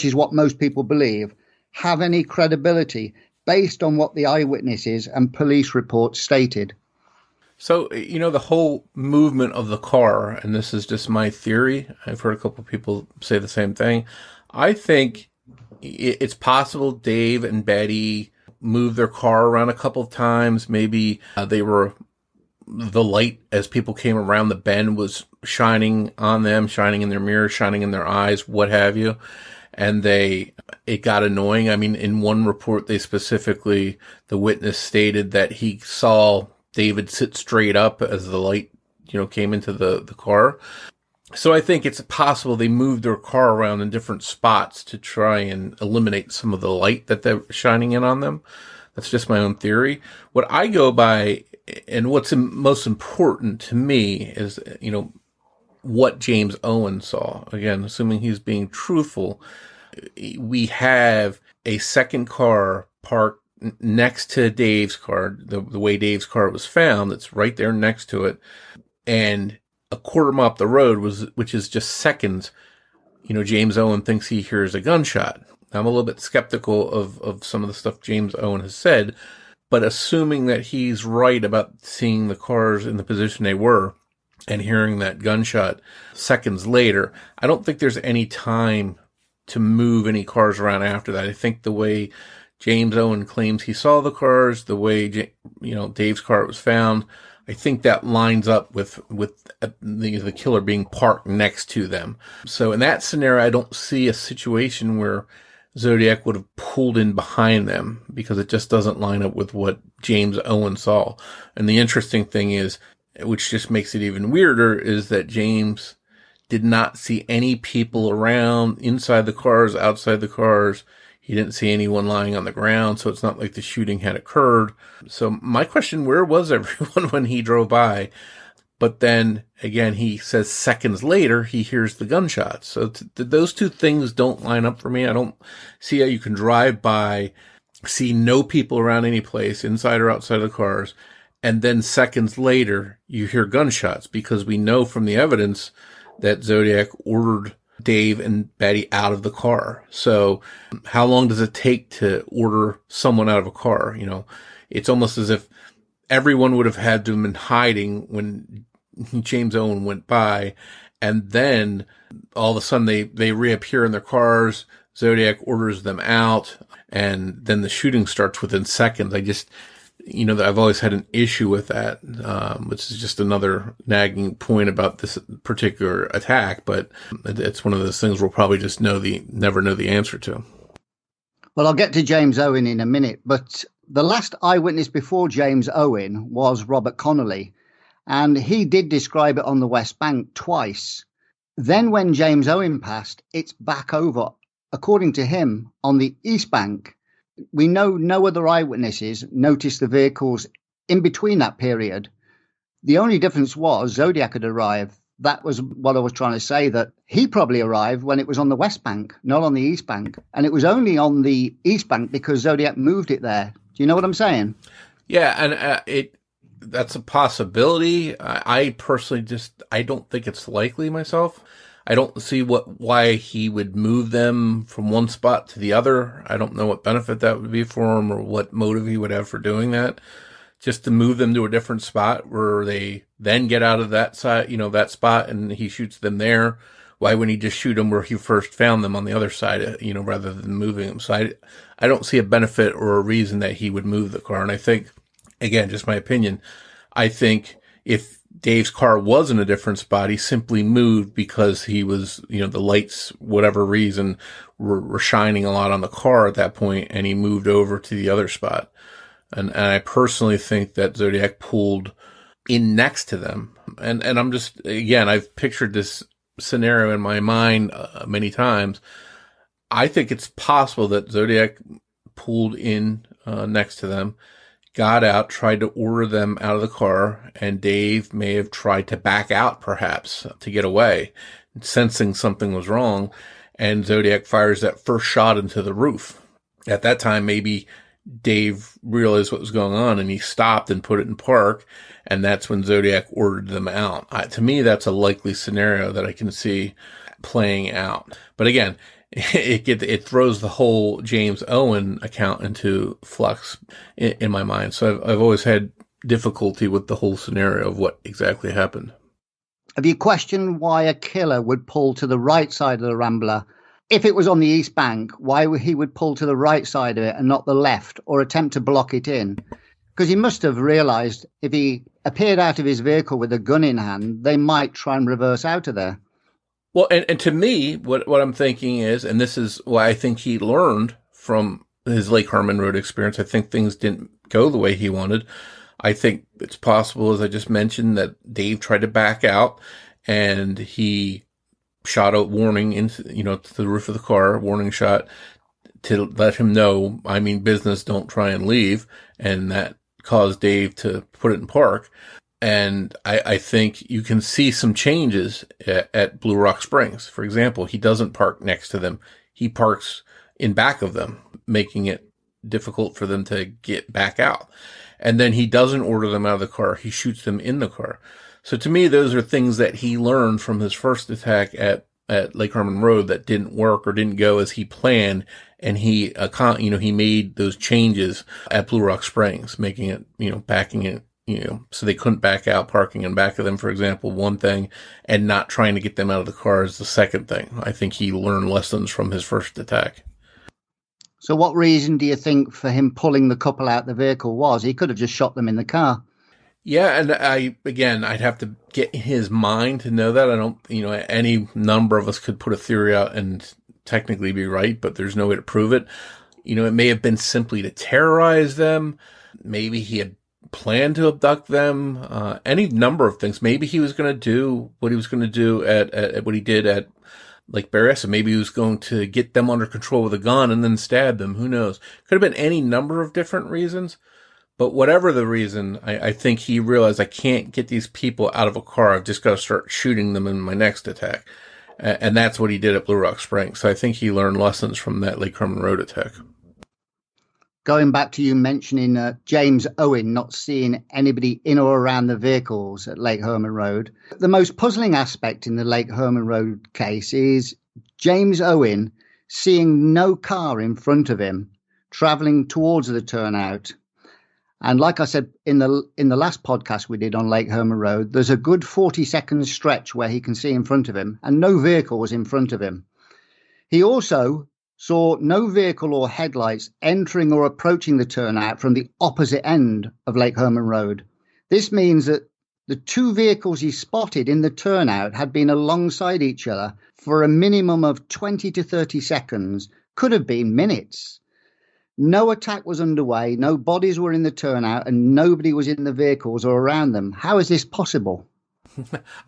is what most people believe, have any credibility based on what the eyewitnesses and police reports stated? So, the whole movement of the car, and this is just my theory, I've heard a couple of people say the same thing. I think it's possible Dave and Betty moved their car around a couple of times. Maybe the light as people came around the bend was shining on them, shining in their mirrors, shining in their eyes, what have you. And it got annoying. I mean, in one report, the witness stated that he saw David sit straight up as the light, came into the car. So I think it's possible they moved their car around in different spots to try and eliminate some of the light that they're shining in on them. That's just my own theory. What I go by, and what's most important to me is, what James Owen saw. Again, assuming he's being truthful, we have a second car parked next to Dave's car, the way Dave's car was found. It's right there next to it. And a quarter mile up the road, which is just seconds, James Owen thinks he hears a gunshot. I'm a little bit skeptical of some of the stuff James Owen has said, but assuming that he's right about seeing the cars in the position they were and hearing that gunshot seconds later, I don't think there's any time to move any cars around after that. I think the way James Owen claims he saw the cars, the way, Dave's car was found, I think that lines up with the killer being parked next to them. So in that scenario, I don't see a situation where Zodiac would have pulled in behind them because it just doesn't line up with what James Owen saw. And the interesting thing is, which just makes it even weirder, is that James did not see any people around inside the cars, outside the cars. He didn't see anyone lying on the ground, so it's not like the shooting had occurred. So my question, where was everyone when he drove by? But then, again, he says seconds later, he hears the gunshots. So those two things don't line up for me. I don't see how you can drive by, see no people around any place, inside or outside of the cars, and then seconds later, you hear gunshots, because we know from the evidence that Zodiac ordered Dave and Betty out of the car. So how long does it take to order someone out of a car? You know, it's almost as if everyone would have had to have been hiding when James Owen went by, and then all of a sudden they reappear in their cars. Zodiac orders them out, and then the shooting starts within seconds. I've always had an issue with that, which is just another nagging point about this particular attack, but it's one of those things we'll probably just never know the answer to. Well, I'll get to James Owen in a minute, but the last eyewitness before James Owen was Robert Connolly, and he did describe it on the West Bank twice. Then when James Owen passed, it's back over, according to him, on the East Bank. We know no other eyewitnesses noticed the vehicles in between that period. The only difference was Zodiac had arrived. That was what I was trying to say, that he probably arrived when it was on the West Bank, not on the East Bank. And it was only on the East Bank because Zodiac moved it there. Do you know what I'm saying? Yeah, and that's a possibility. I personally I don't think it's likely myself. I don't see why he would move them from one spot to the other. I don't know what benefit that would be for him or what motive he would have for doing that. Just to move them to a different spot where they then get out of that side, that spot, and he shoots them there. Why wouldn't he just shoot them where he first found them on the other side, rather than moving them? So I don't see a benefit or a reason that he would move the car. And I think, again, just my opinion, I think if Dave's car was in a different spot, he simply moved because he was, the lights, whatever reason, were shining a lot on the car at that point, and he moved over to the other spot. And I personally think that Zodiac pulled in next to them. And I'm just, again, I've pictured this scenario in my mind many times. I think it's possible that Zodiac pulled in next to them, got out, tried to order them out of the car, and Dave may have tried to back out, perhaps, to get away, sensing something was wrong, and Zodiac fires that first shot into the roof. At that time, maybe Dave realized what was going on, and he stopped and put it in park, and that's when Zodiac ordered them out. To me, that's a likely scenario that I can see playing out. But again, it throws the whole James Owen account into flux in my mind. So I've always had difficulty with the whole scenario of what exactly happened. Have you questioned why a killer would pull to the right side of the Rambler? If it was on the East Bank, why he would pull to the right side of it and not the left, or attempt to block it in? Because he must have realized if he appeared out of his vehicle with a gun in hand, they might try and reverse out of there. Well, and to me, what I'm thinking is, and this is why I think he learned from his Lake Herman Road experience, I think things didn't go the way he wanted. I think it's possible, as I just mentioned, that Dave tried to back out and he shot a warning into, to the roof of the car, warning shot to let him know, I mean business, don't try and leave. And that caused Dave to put it in park. And I think you can see some changes at Blue Rock Springs. For example, he doesn't park next to them. He parks in back of them, making it difficult for them to get back out. And then he doesn't order them out of the car. He shoots them in the car. So to me, those are things that he learned from his first attack at Lake Herman Road that didn't work or didn't go as he planned. And he made those changes at Blue Rock Springs, making it, backing it, so they couldn't back out, parking in back of them, for example, one thing, and not trying to get them out of the car is the second thing. I think he learned lessons from his first attack. So what reason do you think for him pulling the couple out the vehicle was? He could have just shot them in the car. Yeah, and I'd have to get in his mind to know that. I don't, any number of us could put a theory out and technically be right, but there's no way to prove it. It may have been simply to terrorize them. Maybe he had planned to abduct them, any number of things. Maybe he was going to do what he was going to do at what he did at Lake Berryessa. Maybe he was going to get them under control with a gun and then stab them. Who knows? Could have been any number of different reasons. But whatever the reason, I think he realized I can't get these people out of a car. I've just got to start shooting them in my next attack. And that's what he did at Blue Rock Springs. So I think he learned lessons from that Lake Herman Road attack. Going back to you mentioning James Owen not seeing anybody in or around the vehicles at Lake Herman Road, the most puzzling aspect in the Lake Herman Road case is James Owen seeing no car in front of him traveling towards the turnout. And like I said in the last podcast we did on Lake Herman Road, there's a good 40-second stretch where he can see in front of him and no vehicle was in front of him. He also saw no vehicle or headlights entering or approaching the turnout from the opposite end of Lake Herman Road. This means that the two vehicles he spotted in the turnout had been alongside each other for a minimum of 20 to 30 seconds, could have been minutes. No attack was underway, no bodies were in the turnout, and nobody was in the vehicles or around them. How is this possible?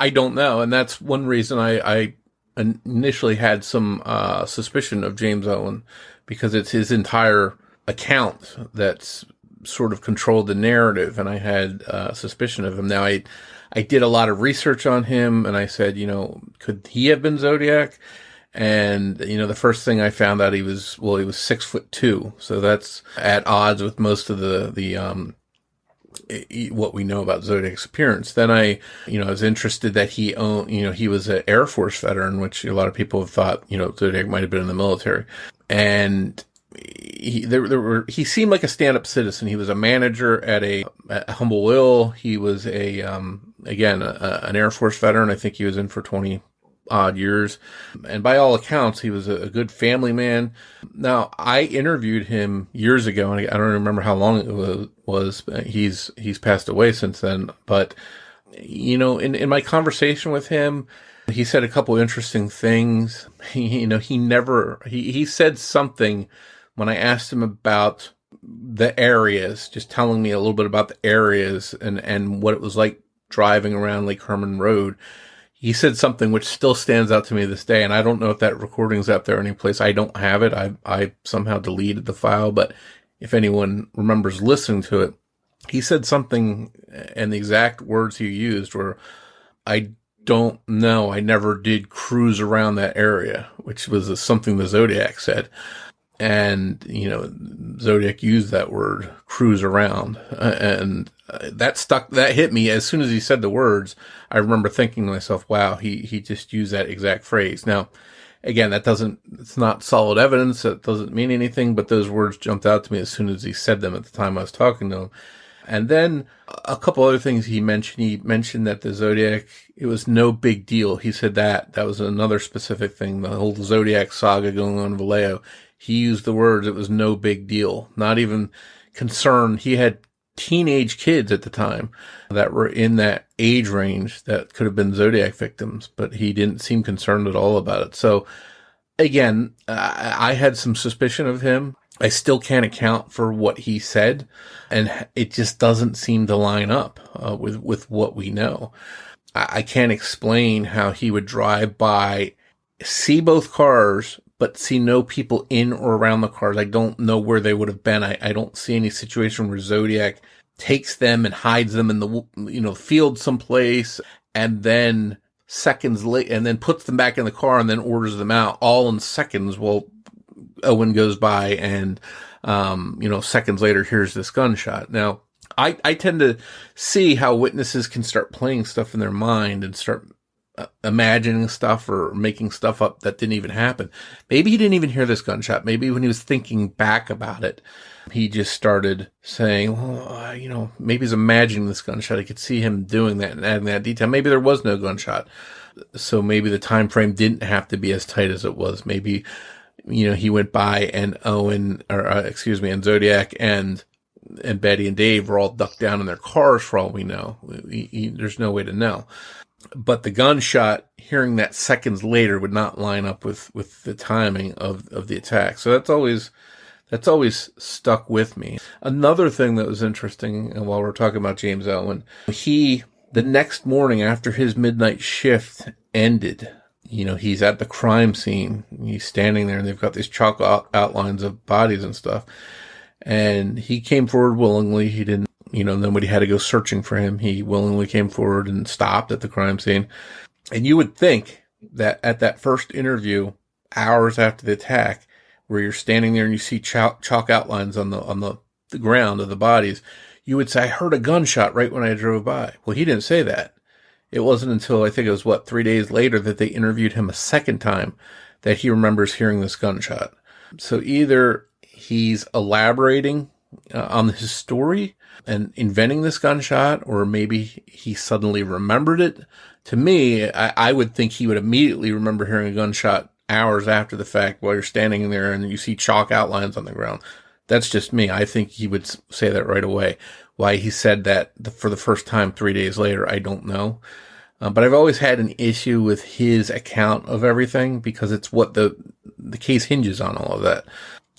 I don't know, and that's one reason I initially had some suspicion of James Owen, because it's his entire account that's sort of controlled the narrative, and I had suspicion of him. Now, I did a lot of research on him, and I said, could he have been Zodiac? And, the first thing I found out he was 6'2". So that's at odds with most of the what we know about Zodiac's appearance. Then I was interested that he was an Air Force veteran, which a lot of people have thought, Zodiac might have been in the military. And he seemed like a stand-up citizen. He was a manager at Humble Oil. He was an Air Force veteran. I think he was in for 20 odd years. And by all accounts, he was a good family man. Now, I interviewed him years ago, and I don't remember how long it was. He's passed away since then. But, in my conversation with him, he said a couple interesting things. He said something when I asked him about the areas, just telling me a little bit about the areas and what it was like driving around Lake Herman Road. He said something which still stands out to me this day, and I don't know if that recording's out there anyplace. I don't have it. I somehow deleted the file, but if anyone remembers listening to it, he said something, and the exact words he used were, "I don't know. I never did cruise around that area," which was something the Zodiac said. And, Zodiac used that word, cruise around, and that hit me as soon as he said the words. I remember thinking to myself, wow, he just used that exact phrase. Now, again, it's not solid evidence. That doesn't mean anything, but those words jumped out to me as soon as he said them at the time I was talking to him. And then a couple other things he mentioned. He mentioned that the Zodiac, it was no big deal. He said that was another specific thing, the whole Zodiac saga going on in Vallejo. He used the words, it was no big deal, not even concerned. He had teenage kids at the time that were in that age range that could have been Zodiac victims, but he didn't seem concerned at all about it. So again, I had some suspicion of him. I still can't account for what he said, and it just doesn't seem to line up with what we know. I can't explain how he would drive by, see both cars, but see no people in or around the cars. I don't know where they would have been. I don't see any situation where Zodiac takes them and hides them in the field someplace, and then seconds late, and then puts them back in the car and then orders them out all in seconds. Well, Owen goes by and, seconds later, here's this gunshot. Now, I tend to see how witnesses can start playing stuff in their mind and start imagining stuff or making stuff up that didn't even happen. Maybe he didn't even hear this gunshot. Maybe when he was thinking back about it, he just started saying, well, maybe he's imagining this gunshot. I could see him doing that and adding that detail. Maybe there was no gunshot. So maybe the time frame didn't have to be as tight as it was. Maybe, he went by and and Zodiac and Betty and Dave were all ducked down in their cars for all we know. There's no way to know. But the gunshot, hearing that seconds later, would not line up with the timing of the attack. So That's always stuck with me. Another thing that was interesting, and while we're talking about James Owen, the next morning after his midnight shift ended, he's at the crime scene. He's standing there and they've got these chalk outlines of bodies and stuff. And he came forward willingly. He didn't, nobody had to go searching for him. He willingly came forward and stopped at the crime scene. And you would think that at that first interview, hours after the attack, where you're standing there and you see chalk outlines on the ground of the bodies, you would say, I heard a gunshot right when I drove by. Well, he didn't say that. It wasn't until I think it was 3 days later that they interviewed him a second time that he remembers hearing this gunshot. So either he's elaborating on his story and inventing this gunshot, or maybe he suddenly remembered it. To me, I would think he would immediately remember hearing a gunshot hours after the fact while you're standing there and you see chalk outlines on the ground. That's just me. I think he would say that right away. Why he said that for the first time 3 days later, I don't know. But I've always had an issue with his account of everything because it's what the case hinges on, all of that.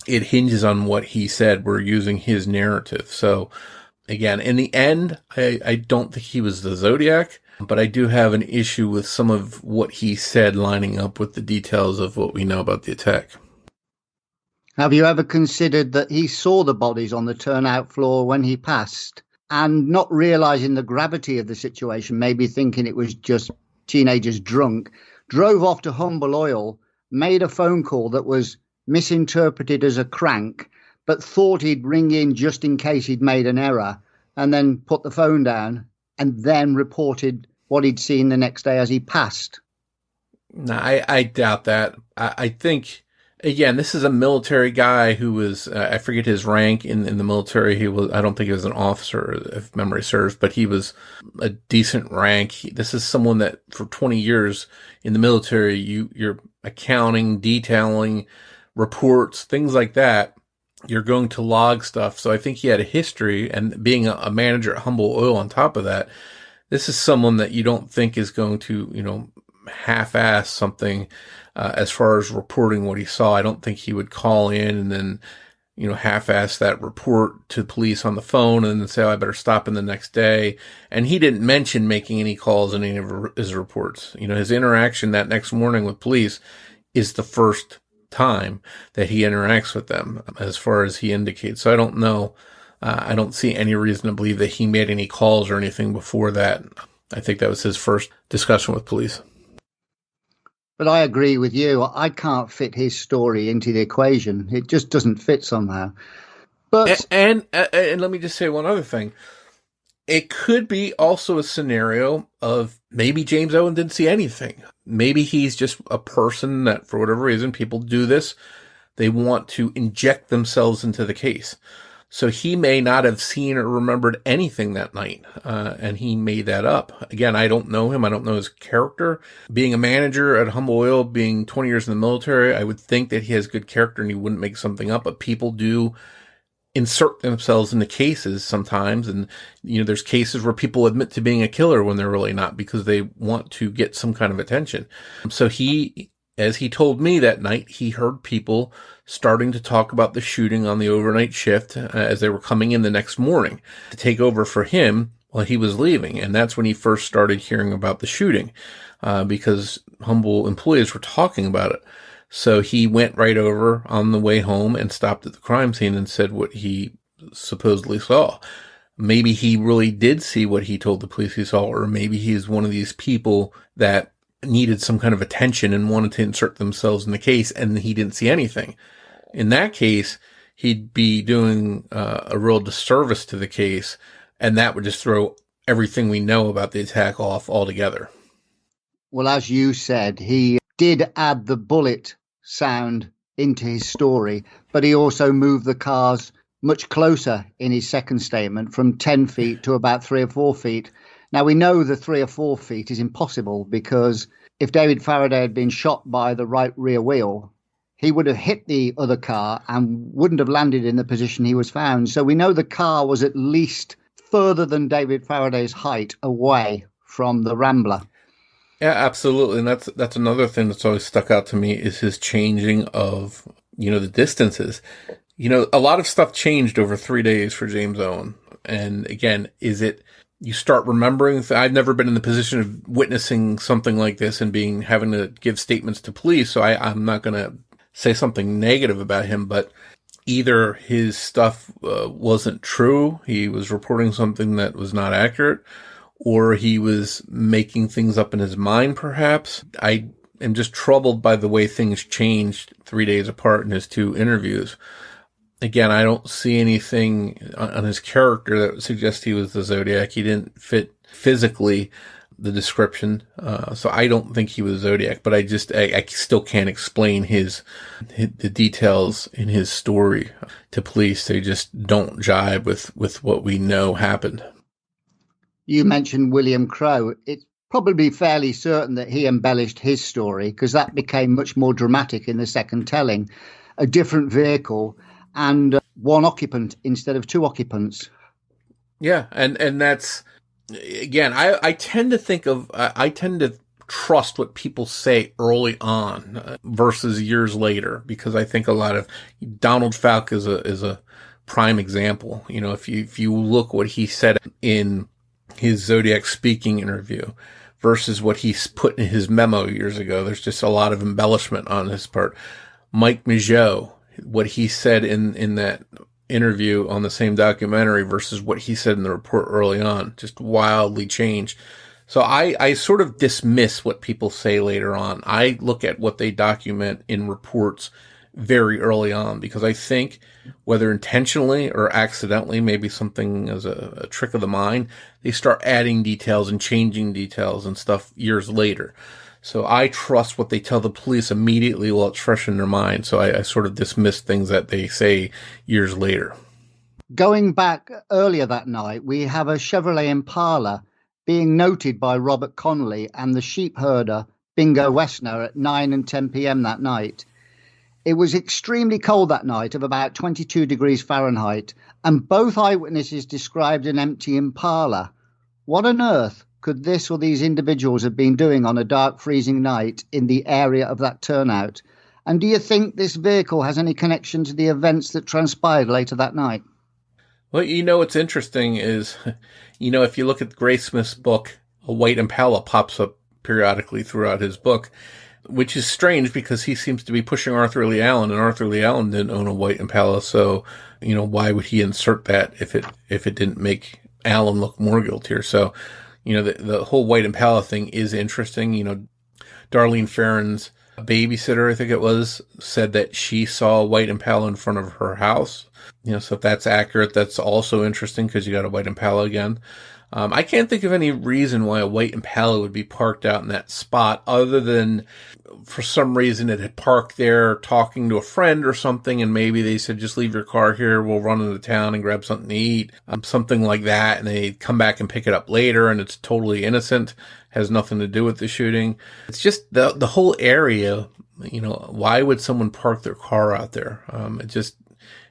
It hinges on what he said. We're using his narrative. So again, in the end, I don't think he was the Zodiac, but I do have an issue with some of what he said lining up with the details of what we know about the attack. Have you ever considered that he saw the bodies on the turnout floor when he passed and not realizing the gravity of the situation, maybe thinking it was just teenagers drunk, drove off to Humble Oil, made a phone call that was misinterpreted as a crank, but thought he'd ring in just in case he'd made an error, and then put the phone down and then reported what he'd seen the next day as he passed? No, I doubt that. I think, again, this is a military guy who was, I forget his rank in the military. I don't think he was an officer, if memory serves, but he was a decent rank. This is someone that for 20 years in the military, you're accounting, detailing, reports, things like that. You're going to log stuff. So I think he had a history, and being a manager at Humble Oil on top of that, this is someone that you don't think is going to, half-ass something as far as reporting what he saw. I don't think he would call in and then, half-ass that report to police on the phone and then say, I better stop in the next day. And he didn't mention making any calls in any of his reports. His interaction that next morning with police is the first time that he interacts with them, as far as he indicates. So I don't know. I don't see any reason to believe that he made any calls or anything before that. I think that was his first discussion with police. But I agree with you. I can't fit his story into the equation. It just doesn't fit somehow. But and let me just say one other thing. It could be also a scenario of maybe James Owen didn't see anything. Maybe he's just a person that, for whatever reason, people do this. They want to inject themselves into the case. So he may not have seen or remembered anything that night, and he made that up. Again, I don't know him. I don't know his character. Being a manager at Humble Oil, being 20 years in the military, I would think that he has good character and he wouldn't make something up, but people do insert themselves into cases sometimes. And, there's cases where people admit to being a killer when they're really not, because they want to get some kind of attention. So as he told me that night, he heard people starting to talk about the shooting on the overnight shift as they were coming in the next morning to take over for him while he was leaving. And that's when he first started hearing about the shooting, because Humble employees were talking about it. So he went right over on the way home and stopped at the crime scene and said what he supposedly saw. Maybe he really did see what he told the police he saw, or maybe he's one of these people that needed some kind of attention and wanted to insert themselves in the case, and he didn't see anything. In that case, he'd be doing a real disservice to the case, and that would just throw everything we know about the attack off altogether. Well, as you said, he did add the bullet sound into his story, but he also moved the cars much closer in his second statement, from 10 feet to about 3 or 4 feet. Now, we know the 3 or 4 feet is impossible, because if David Faraday had been shot by the right rear wheel, he would have hit the other car and wouldn't have landed in the position he was found. So we know the car was at least further than David Faraday's height away from the Rambler. Yeah, absolutely. And that's another thing that's always stuck out to me, is his changing of, the distances. A lot of stuff changed over 3 days for James Owen. And again, you start remembering, I've never been in the position of witnessing something like this and having to give statements to police. So I'm not going to say something negative about him, but either his stuff wasn't true, he was reporting something that was not accurate, or he was making things up in his mind, perhaps. I am just troubled by the way things changed 3 days apart in his two interviews. Again, I don't see anything on his character that would suggest he was the Zodiac. He didn't fit physically the description, so I don't think he was Zodiac. But I still can't explain the details in his story to police. They just don't jibe with what we know happened. You mentioned William Crowe. It's probably fairly certain that he embellished his story, because that became much more dramatic in the second telling. A different vehicle and one occupant instead of two occupants. Yeah, and that's, again, I tend to trust what people say early on versus years later, because I think a lot of Donald Falk is a prime example. If you look what he said in his Zodiac speaking interview versus what he put in his memo years ago, there's just a lot of embellishment on his part. Mike Migeot, what he said in that interview on the same documentary versus what he said in the report early on, just wildly changed. So I sort of dismiss what people say later on. I look at what they document in reports very early on, because I think, whether intentionally or accidentally, maybe something as a trick of the mind, they start adding details and changing details and stuff years later. So I trust what they tell the police immediately while it's fresh in their mind. So I sort of dismiss things that they say years later. Going back earlier that night, we have a Chevrolet Impala being noted by Robert Connolly and the sheep herder Bingo Westner at 9 and 10 p.m. that night. It was extremely cold that night, of about 22 degrees Fahrenheit, and both eyewitnesses described an empty Impala. What on earth could this or these individuals have been doing on a dark, freezing night in the area of that turnout? And do you think this vehicle has any connection to the events that transpired later that night? Well, what's interesting is, if you look at Graysmith's book, a white Impala pops up periodically throughout his book, which is strange because he seems to be pushing Arthur Lee Allen, and Arthur Lee Allen didn't own a white Impala. So, why would he insert that if it didn't make Allen look more guilty? So, the whole white Impala thing is interesting. Darlene Farron's babysitter, I think it was, said that she saw a white Impala in front of her house. So if that's accurate, that's also interesting, because you got a white Impala again. I can't think of any reason why a white Impala would be parked out in that spot, other than for some reason it had parked there talking to a friend or something, and maybe they said, just leave your car here, we'll run into town and grab something to eat, something like that, and they come back and pick it up later, and it's totally innocent, has nothing to do with the shooting. It's just the whole area, why would someone park their car out there?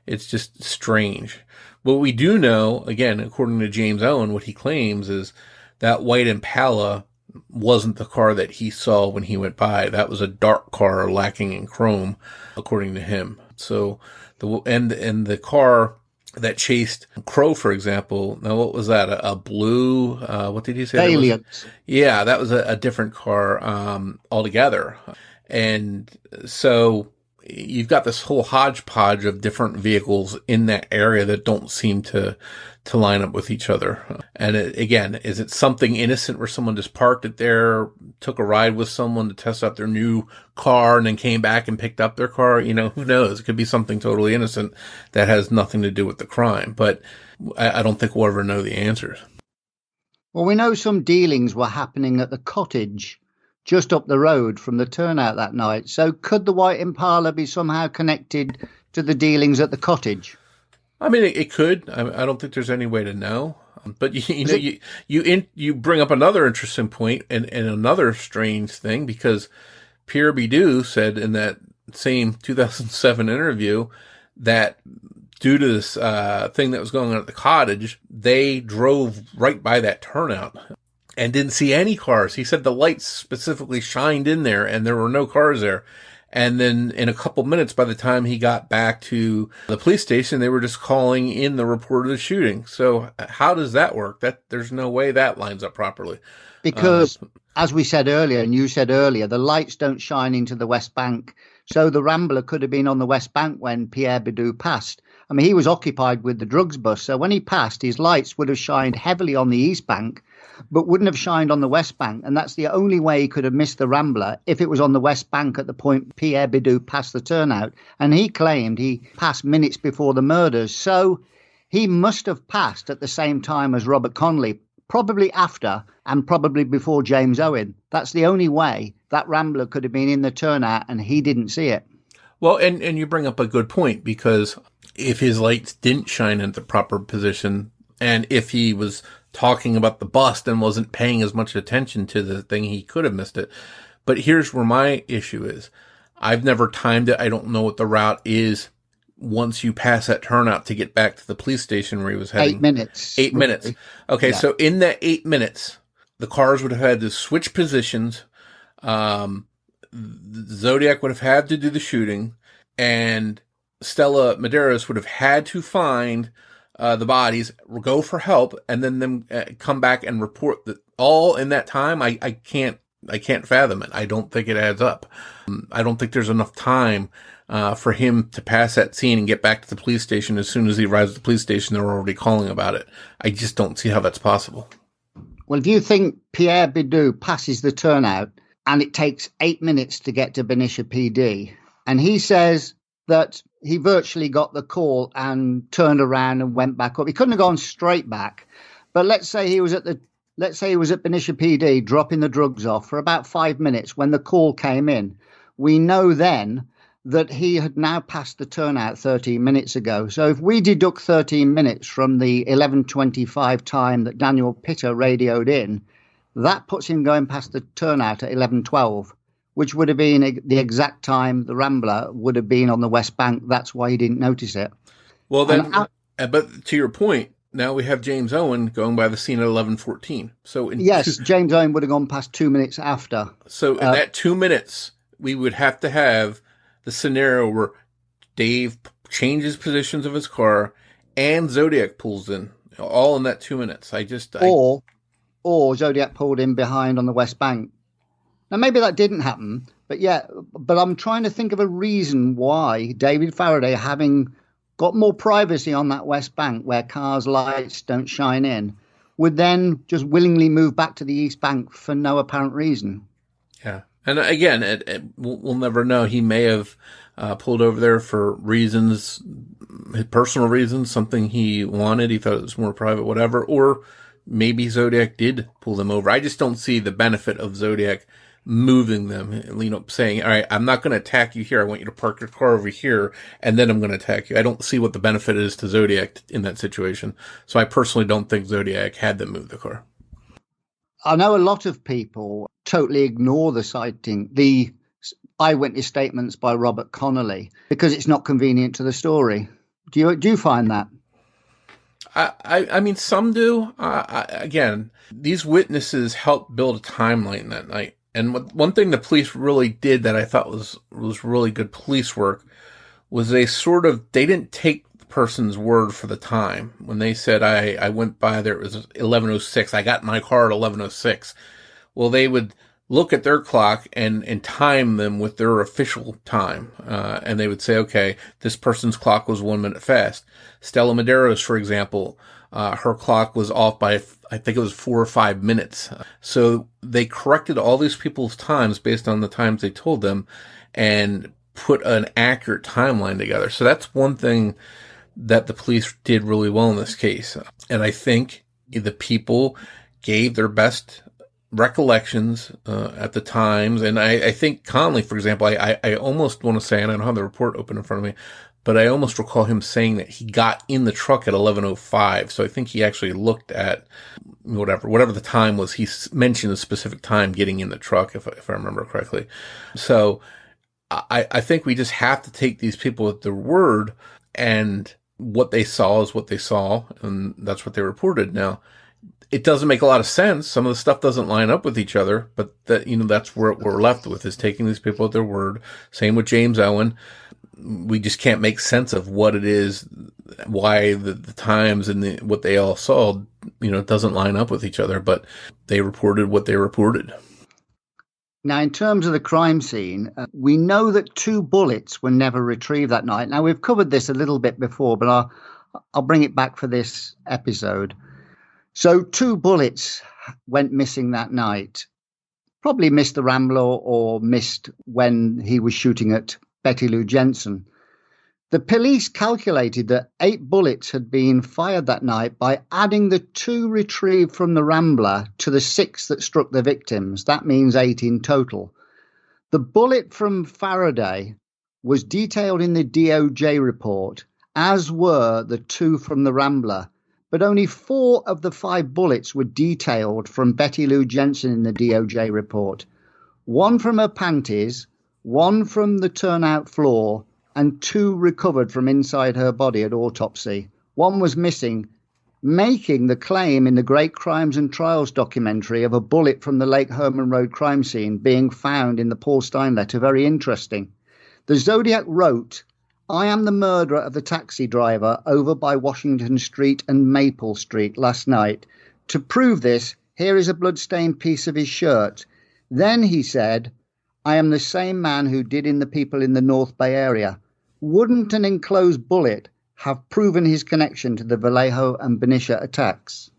It's just strange. What we do know, again, according to James Owen, what he claims is that white Impala wasn't the car that he saw when he went by. That was a dark car lacking in chrome, according to him. So the car that chased Crow, for example, now what was that? A blue, what did you say? Aliens. Yeah, that was a different car altogether. And so you've got this whole hodgepodge of different vehicles in that area that don't seem to line up with each other. And again, is it something innocent where someone just parked it there, took a ride with someone to test out their new car, and then came back and picked up their car? Who knows? It could be something totally innocent that has nothing to do with the crime. But I don't think we'll ever know the answers. Well, we know some dealings were happening at the cottage just up the road from the turnout that night. So could the white Impala be somehow connected to the dealings at the cottage? I mean, it could. I don't think there's any way to know. But you bring up another interesting point and another strange thing, because Pierre Bidou said in that same 2007 interview that due to this thing that was going on at the cottage, they drove right by that turnout and didn't see any cars. He said the lights specifically shined in there and there were no cars there. And then in a couple minutes, by the time he got back to the police station, they were just calling in the report of the shooting. So how does that work? There's no way that lines up properly. Because, as we said earlier, and you said earlier, the lights don't shine into the West Bank. So the Rambler could have been on the West Bank when Pierre Bidou passed. I mean, he was occupied with the drugs bus. So when he passed, his lights would have shined heavily on the East Bank, but wouldn't have shined on the West Bank. And that's the only way he could have missed the Rambler, if it was on the West Bank at the point Pierre Bidou passed the turnout. And he claimed he passed minutes before the murders. So he must have passed at the same time as Robert Connolly, probably after and probably before James Owen. That's the only way that Rambler could have been in the turnout, and he didn't see it. Well, and you bring up a good point, because if his lights didn't shine in the proper position, and if he was talking about the bust and wasn't paying as much attention to the thing, he could have missed it. But here's where my issue is. I've never timed it. I don't know what the route is once you pass that turnout to get back to the police station where he was heading. 8 minutes. 8 minutes. Okay, Yeah. so in that 8 minutes, the cars would have had to switch positions. Zodiac would have had to do the shooting, and Stella Medeiros would have had to find the bodies, go for help, and then them come back and report that all in that time. I can't fathom it. I don't think it adds up. I don't think there's enough time for him to pass that scene and get back to the police station. As soon as he arrives at the police station, they're already calling about it. I just don't see how that's possible. Well, if you think Pierre Bidou passes the turnout and it takes 8 minutes to get to Benicia PD, and he says that he virtually got the call and turned around and went back up. He couldn't have gone straight back. But let's say he was at Benicia PD dropping the drugs off for about 5 minutes when the call came in. We know then that he had now passed the turnout 13 minutes ago. So if we deduct 13 minutes from the 11:25 time that Daniel Pitter radioed in, that puts him going past the turnout at 11:12, which would have been the exact time the Rambler would have been on the West Bank. That's why he didn't notice it. Well, then, but to your point, now we have James Owen going by the scene at 11:14. So James Owen would have gone past 2 minutes after. So in that 2 minutes, we would have to have the scenario where Dave changes positions of his car and Zodiac pulls in, all in that 2 minutes. Or Zodiac pulled in behind on the West Bank. Now, maybe that didn't happen, but I'm trying to think of a reason why David Faraday, having got more privacy on that West Bank where cars' lights don't shine in, would then just willingly move back to the East Bank for no apparent reason. Yeah. And again, we'll never know. He may have pulled over there for reasons, personal reasons, something he wanted. He thought it was more private, whatever. Or maybe Zodiac did pull them over. I just don't see the benefit of Zodiac moving them, saying, all right, I'm not going to attack you here. I want you to park your car over here, and then I'm going to attack you. I don't see what the benefit is to Zodiac in that situation. So I personally don't think Zodiac had them move the car. I know a lot of people totally ignore the eyewitness statements by Robert Connolly because it's not convenient to the story. Do you find that? I mean, some do. Again, these witnesses helped build a timeline that night. And one thing the police really did that I thought was really good police work was they didn't take the person's word for the time. When they said, I went by there, it was 11:06. I got in my car at 11:06. Well, they would look at their clock and time them with their official time. And they would say, okay, this person's clock was 1 minute fast. Stella Medeiros, for example, her clock was off by, I think it was 4 or 5 minutes. So they corrected all these people's times based on the times they told them and put an accurate timeline together. So that's one thing that the police did really well in this case. And I think the people gave their best recollections at the times. And I think Conley, for example, I almost want to say, and I don't have the report open in front of me, but I almost recall him saying that he got in the truck at 11:05. So I think he actually looked at whatever the time was. He mentioned a specific time getting in the truck, if I remember correctly. So I think we just have to take these people at their word, and what they saw is what they saw, and that's what they reported. Now, it doesn't make a lot of sense. Some of the stuff doesn't line up with each other, but that's where we're left with, is taking these people at their word. Same with James Owen. We just can't make sense of what it is, why the times and what they all saw, doesn't line up with each other, but they reported what they reported. Now, in terms of the crime scene, we know that 2 bullets were never retrieved that night. Now, we've covered this a little bit before, but I'll bring it back for this episode. So 2 bullets went missing that night. Probably missed the Rambler or missed when he was shooting at Betty Lou Jensen. The police calculated that 8 bullets had been fired that night by adding the 2 retrieved from the Rambler to the 6 that struck the victims. That means 8 in total. The bullet from Faraday was detailed in the DOJ report, as were the 2 from the Rambler, but only 4 of the 5 bullets were detailed from Betty Lou Jensen in the DOJ report. 1 from her panties, 1 from the turnout floor, and 2 recovered from inside her body at autopsy. 1 was missing, making the claim in the Great Crimes and Trials documentary of a bullet from the Lake Herman Road crime scene being found in the Paul Stein letter very interesting. The Zodiac wrote, "I am the murderer of the taxi driver over by Washington Street and Maple Street last night. To prove this, here is a blood-stained piece of his shirt. Then he said, I am the same man who did in the people in the North Bay area. Wouldn't an enclosed bullet have proven his connection to the Vallejo and Benicia attacks?"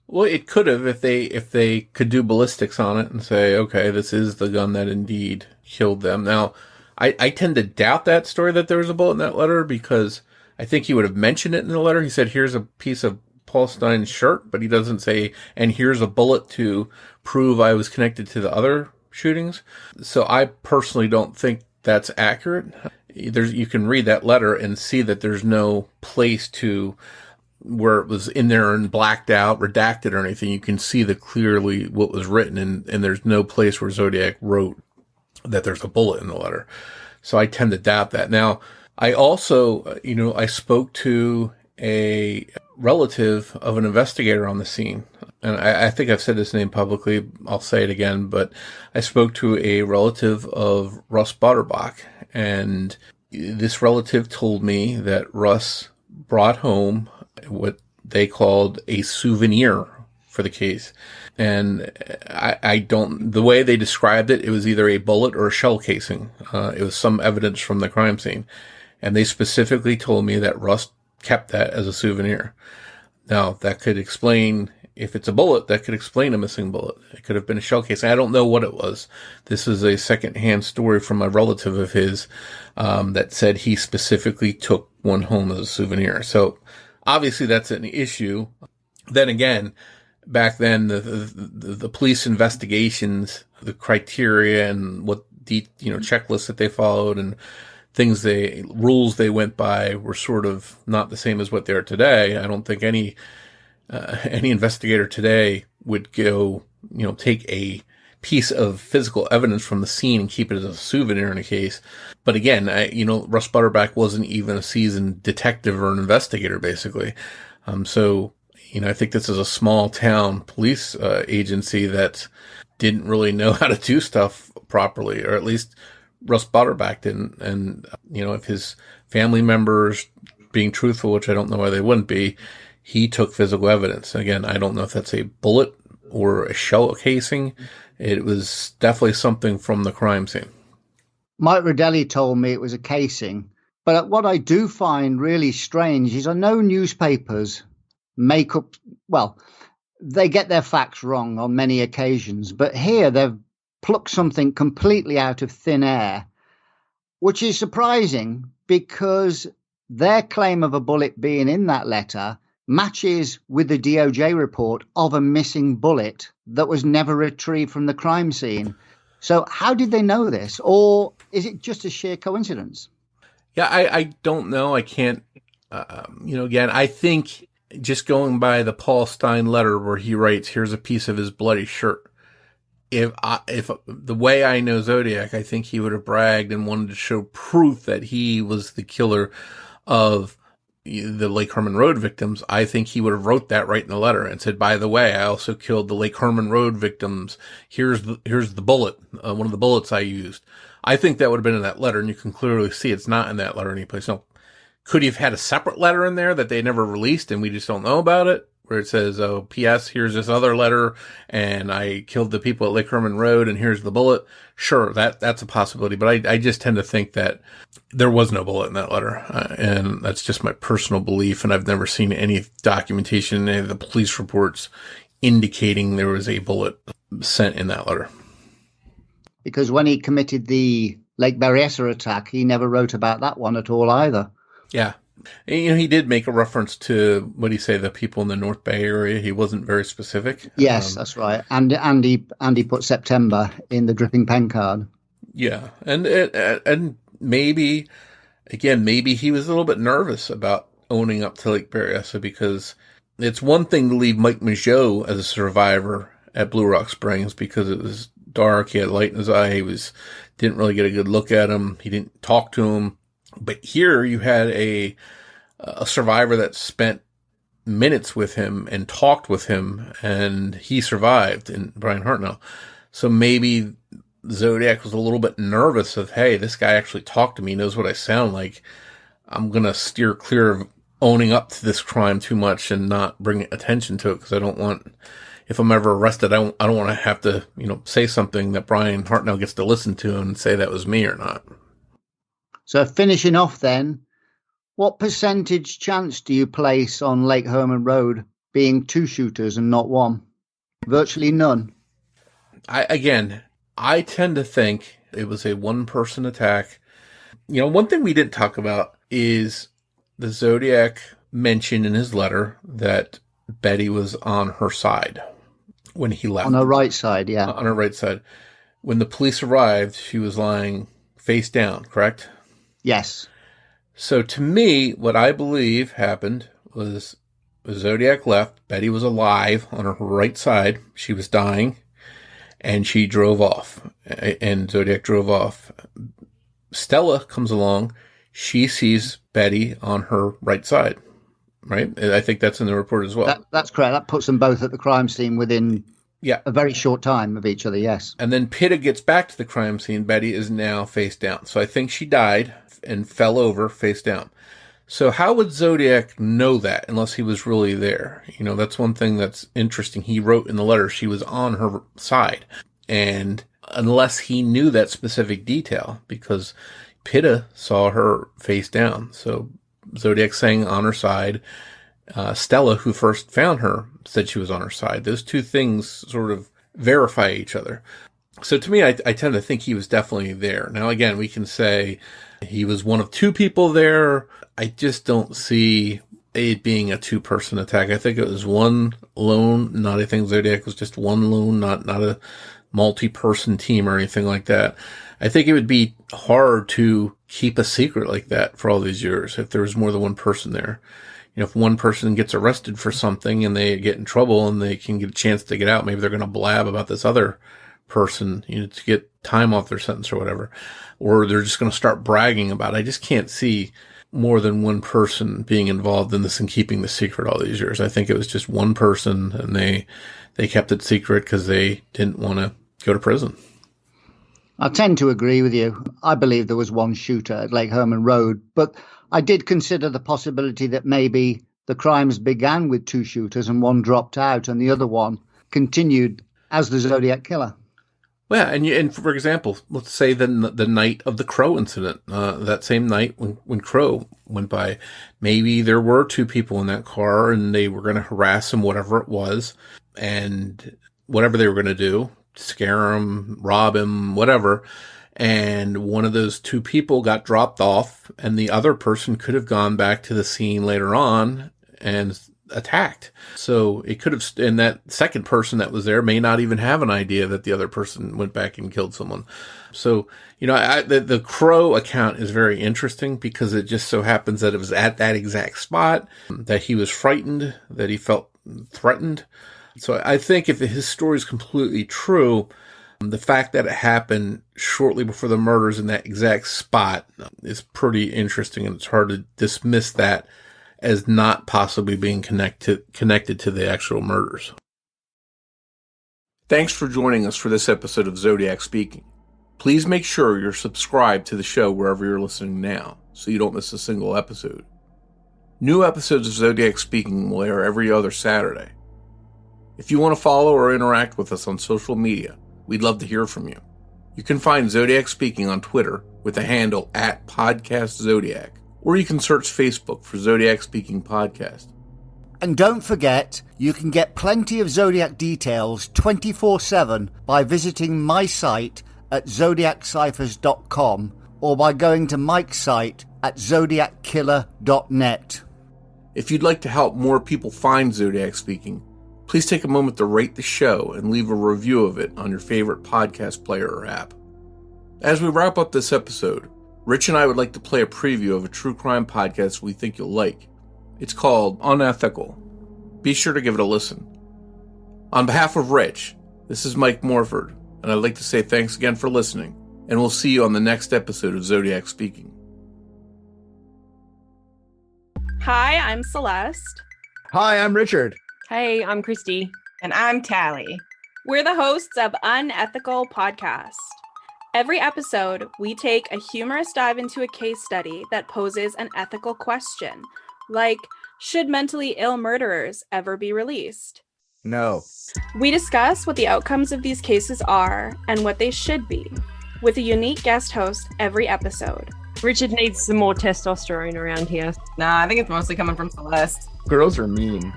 Well, it could have if they could do ballistics on it and say, okay, this is the gun that indeed killed them. Now, I tend to doubt that story that there was a bullet in that letter, because I think he would have mentioned it in the letter. He said, here's a piece of Paul Stein's shirt, but he doesn't say, and here's a bullet to prove I was connected to the other shootings. So I personally don't think that's accurate. You can read that letter and see that there's no place to where it was in there and blacked out, redacted or anything. You can see clearly what was written, and there's no place where Zodiac wrote that there's a bullet in the letter. So I tend to doubt that. Now, I also, I spoke to a relative of an investigator on the scene. And I think I've said this name publicly. I'll say it again, but I spoke to a relative of Russ Butterbach, and this relative told me that Russ brought home what they called a souvenir for the case. And the way they described it, it was either a bullet or a shell casing. It was some evidence from the crime scene. And they specifically told me that Russ kept that as a souvenir. Now, that could explain, if it's a bullet, that could explain a missing bullet. It could have been a shell casing. I don't know what it was. This is a secondhand story from a relative of his that said he specifically took one home as a souvenir. So obviously that's an issue. Then again, back then, the police investigations, the criteria and what checklists that they followed and rules they went by were sort of not the same as what they are today. I don't think any investigator today would go, take a piece of physical evidence from the scene and keep it as a souvenir in a case. But again, Russ Butterbach wasn't even a seasoned detective or an investigator, basically. So I think this is a small town police agency that didn't really know how to do stuff properly, or at least Russ Butterbach didn't. And, if his family members being truthful, which I don't know why they wouldn't be, he took physical evidence. Again, I don't know if that's a bullet or a shell casing. It was definitely something from the crime scene. Mike Rodelli told me it was a casing. But what I do find really strange is I know newspapers they get their facts wrong on many occasions, but here they've plucked something completely out of thin air, which is surprising because their claim of a bullet being in that letter matches with the DOJ report of a missing bullet that was never retrieved from the crime scene. So how did they know this? Or is it just a sheer coincidence? Yeah, I don't know. I can't, again, I think just going by the Paul Stein letter where he writes, here's a piece of his bloody shirt. If the way I know Zodiac, I think he would have bragged and wanted to show proof that he was the killer of the Lake Herman Road victims, I think he would have wrote that right in the letter and said, by the way, I also killed the Lake Herman Road victims. Here's the bullet, one of the bullets I used. I think that would have been in that letter, and you can clearly see it's not in that letter anyplace. No. Could he have had a separate letter in there that they never released and we just don't know about it? Where it says, oh, P.S., here's this other letter, and I killed the people at Lake Herman Road, and here's the bullet. Sure, that's a possibility, but I just tend to think that there was no bullet in that letter, and that's just my personal belief, and I've never seen any documentation, any of the police reports indicating there was a bullet sent in that letter. Because when he committed the Lake Berryessa attack, he never wrote about that one at all either. Yeah. And, he did make a reference to, what do you say, the people in the North Bay area. He wasn't very specific. Yes, that's right. And he put September in the dripping pen card. Yeah. And maybe, again, maybe he was a little bit nervous about owning up to Lake Berryessa, because it's one thing to leave Mike Mageau as a survivor at Blue Rock Springs because it was dark. He had light in his eye. Didn't really get a good look at him. He didn't talk to him. But here you had a survivor that spent minutes with him and talked with him, and he survived, in Brian Hartnell. So maybe Zodiac was a little bit nervous of, hey, this guy actually talked to me, knows what I sound like. I'm going to steer clear of owning up to this crime too much and not bring attention to it, because I don't want, if I'm ever arrested, I don't want to have to, say something that Brian Hartnell gets to listen to and say that was me or not. So finishing off then, what percentage chance do you place on Lake Herman Road being two shooters and not one? Virtually none. I tend to think it was a one-person attack. One thing we didn't talk about is the Zodiac mentioned in his letter that Betty was on her side when he left. On her right side, yeah. On her right side. When the police arrived, she was lying face down, correct? Yes. So to me, what I believe happened was Zodiac left. Betty was alive on her right side. She was dying, and she drove off. And Zodiac drove off. Stella comes along. She sees Betty on her right side, right? I think that's in the report as well. That's correct. That puts them both at the crime scene within a very short time of each other, yes. And then Pitta gets back to the crime scene. Betty is now face down. So I think she died and fell over face down. So how would Zodiac know that unless he was really there? That's one thing that's interesting. He wrote in the letter she was on her side. And unless he knew that specific detail, because Pitta saw her face down. So Zodiac saying on her side. Stella, who first found her, said she was on her side. Those two things sort of verify each other. So to me, I tend to think he was definitely there. Now, again, we can say he was one of two people there. I just don't see it being a two-person attack. I think it was one lone, not I think Zodiac was just one lone, not a multi-person team or anything like that. I think it would be hard to keep a secret like that for all these years if there was more than one person there. If one person gets arrested for something and they get in trouble and they can get a chance to get out, maybe they're going to blab about this other person, to get time off their sentence or whatever, or they're just going to start bragging about it. I just can't see more than one person being involved in this and keeping the secret all these years. I think it was just one person, and they kept it secret because they didn't want to go to prison. I tend to agree with you. I believe there was one shooter at Lake Herman Road, but I did consider the possibility that maybe the crimes began with two shooters and one dropped out and the other one continued as the Zodiac killer. Well, and for example, let's say the night of the Crow incident, that same night when Crow went by, maybe there were two people in that car and they were going to harass him, whatever it was, and whatever they were going to do, scare him, rob him, whatever. And one of those two people got dropped off, and the other person could have gone back to the scene later on and attacked. So it could have, and that second person that was there may not even have an idea that the other person went back and killed someone. So, the Crow account is very interesting because it just so happens that it was at that exact spot, that he was frightened, that he felt threatened. So I think if his story is completely true, the fact that it happened shortly before the murders in that exact spot is pretty interesting, and it's hard to dismiss that as not possibly being connected to the actual murders. Thanks for joining us for this episode of Zodiac Speaking. Please make sure you're subscribed to the show wherever you're listening now, so you don't miss a single episode. New episodes of Zodiac Speaking will air every other Saturday. If you want to follow or interact with us on social media, we'd love to hear from you. You can find Zodiac Speaking on Twitter with the handle @PodcastZodiac, or you can search Facebook for Zodiac Speaking Podcast. And don't forget, you can get plenty of Zodiac details 24/7 by visiting my site at zodiacciphers.com or by going to Mike's site at zodiackiller.net. If you'd like to help more people find Zodiac Speaking, please take a moment to rate the show and leave a review of it on your favorite podcast player or app. As we wrap up this episode, Rich and I would like to play a preview of a true crime podcast we think you'll like. It's called Unethical. Be sure to give it a listen. On behalf of Rich, this is Mike Morford, and I'd like to say thanks again for listening, and we'll see you on the next episode of Zodiac Speaking. Hi, I'm Celeste. Hi, I'm Richard. Hey, I'm Christy. And I'm Tally. We're the hosts of Unethical Podcast. Every episode, we take a humorous dive into a case study that poses an ethical question, like, should mentally ill murderers ever be released? No. We discuss what the outcomes of these cases are and what they should be, with a unique guest host every episode. Richard needs some more testosterone around here. Nah, I think it's mostly coming from Celeste. Girls are mean.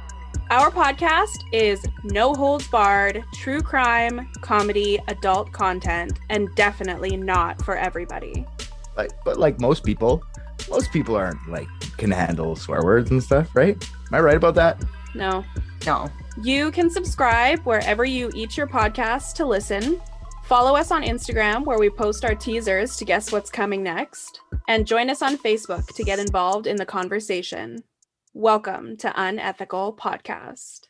Our podcast is no holds barred, true crime, comedy, adult content, and definitely not for everybody. But like most people aren't can handle swear words and stuff, right? Am I right about that? No. No. You can subscribe wherever you eat your podcasts to listen. Follow us on Instagram, where we post our teasers to guess what's coming next. And join us on Facebook to get involved in the conversation. Welcome to Unethical Podcast.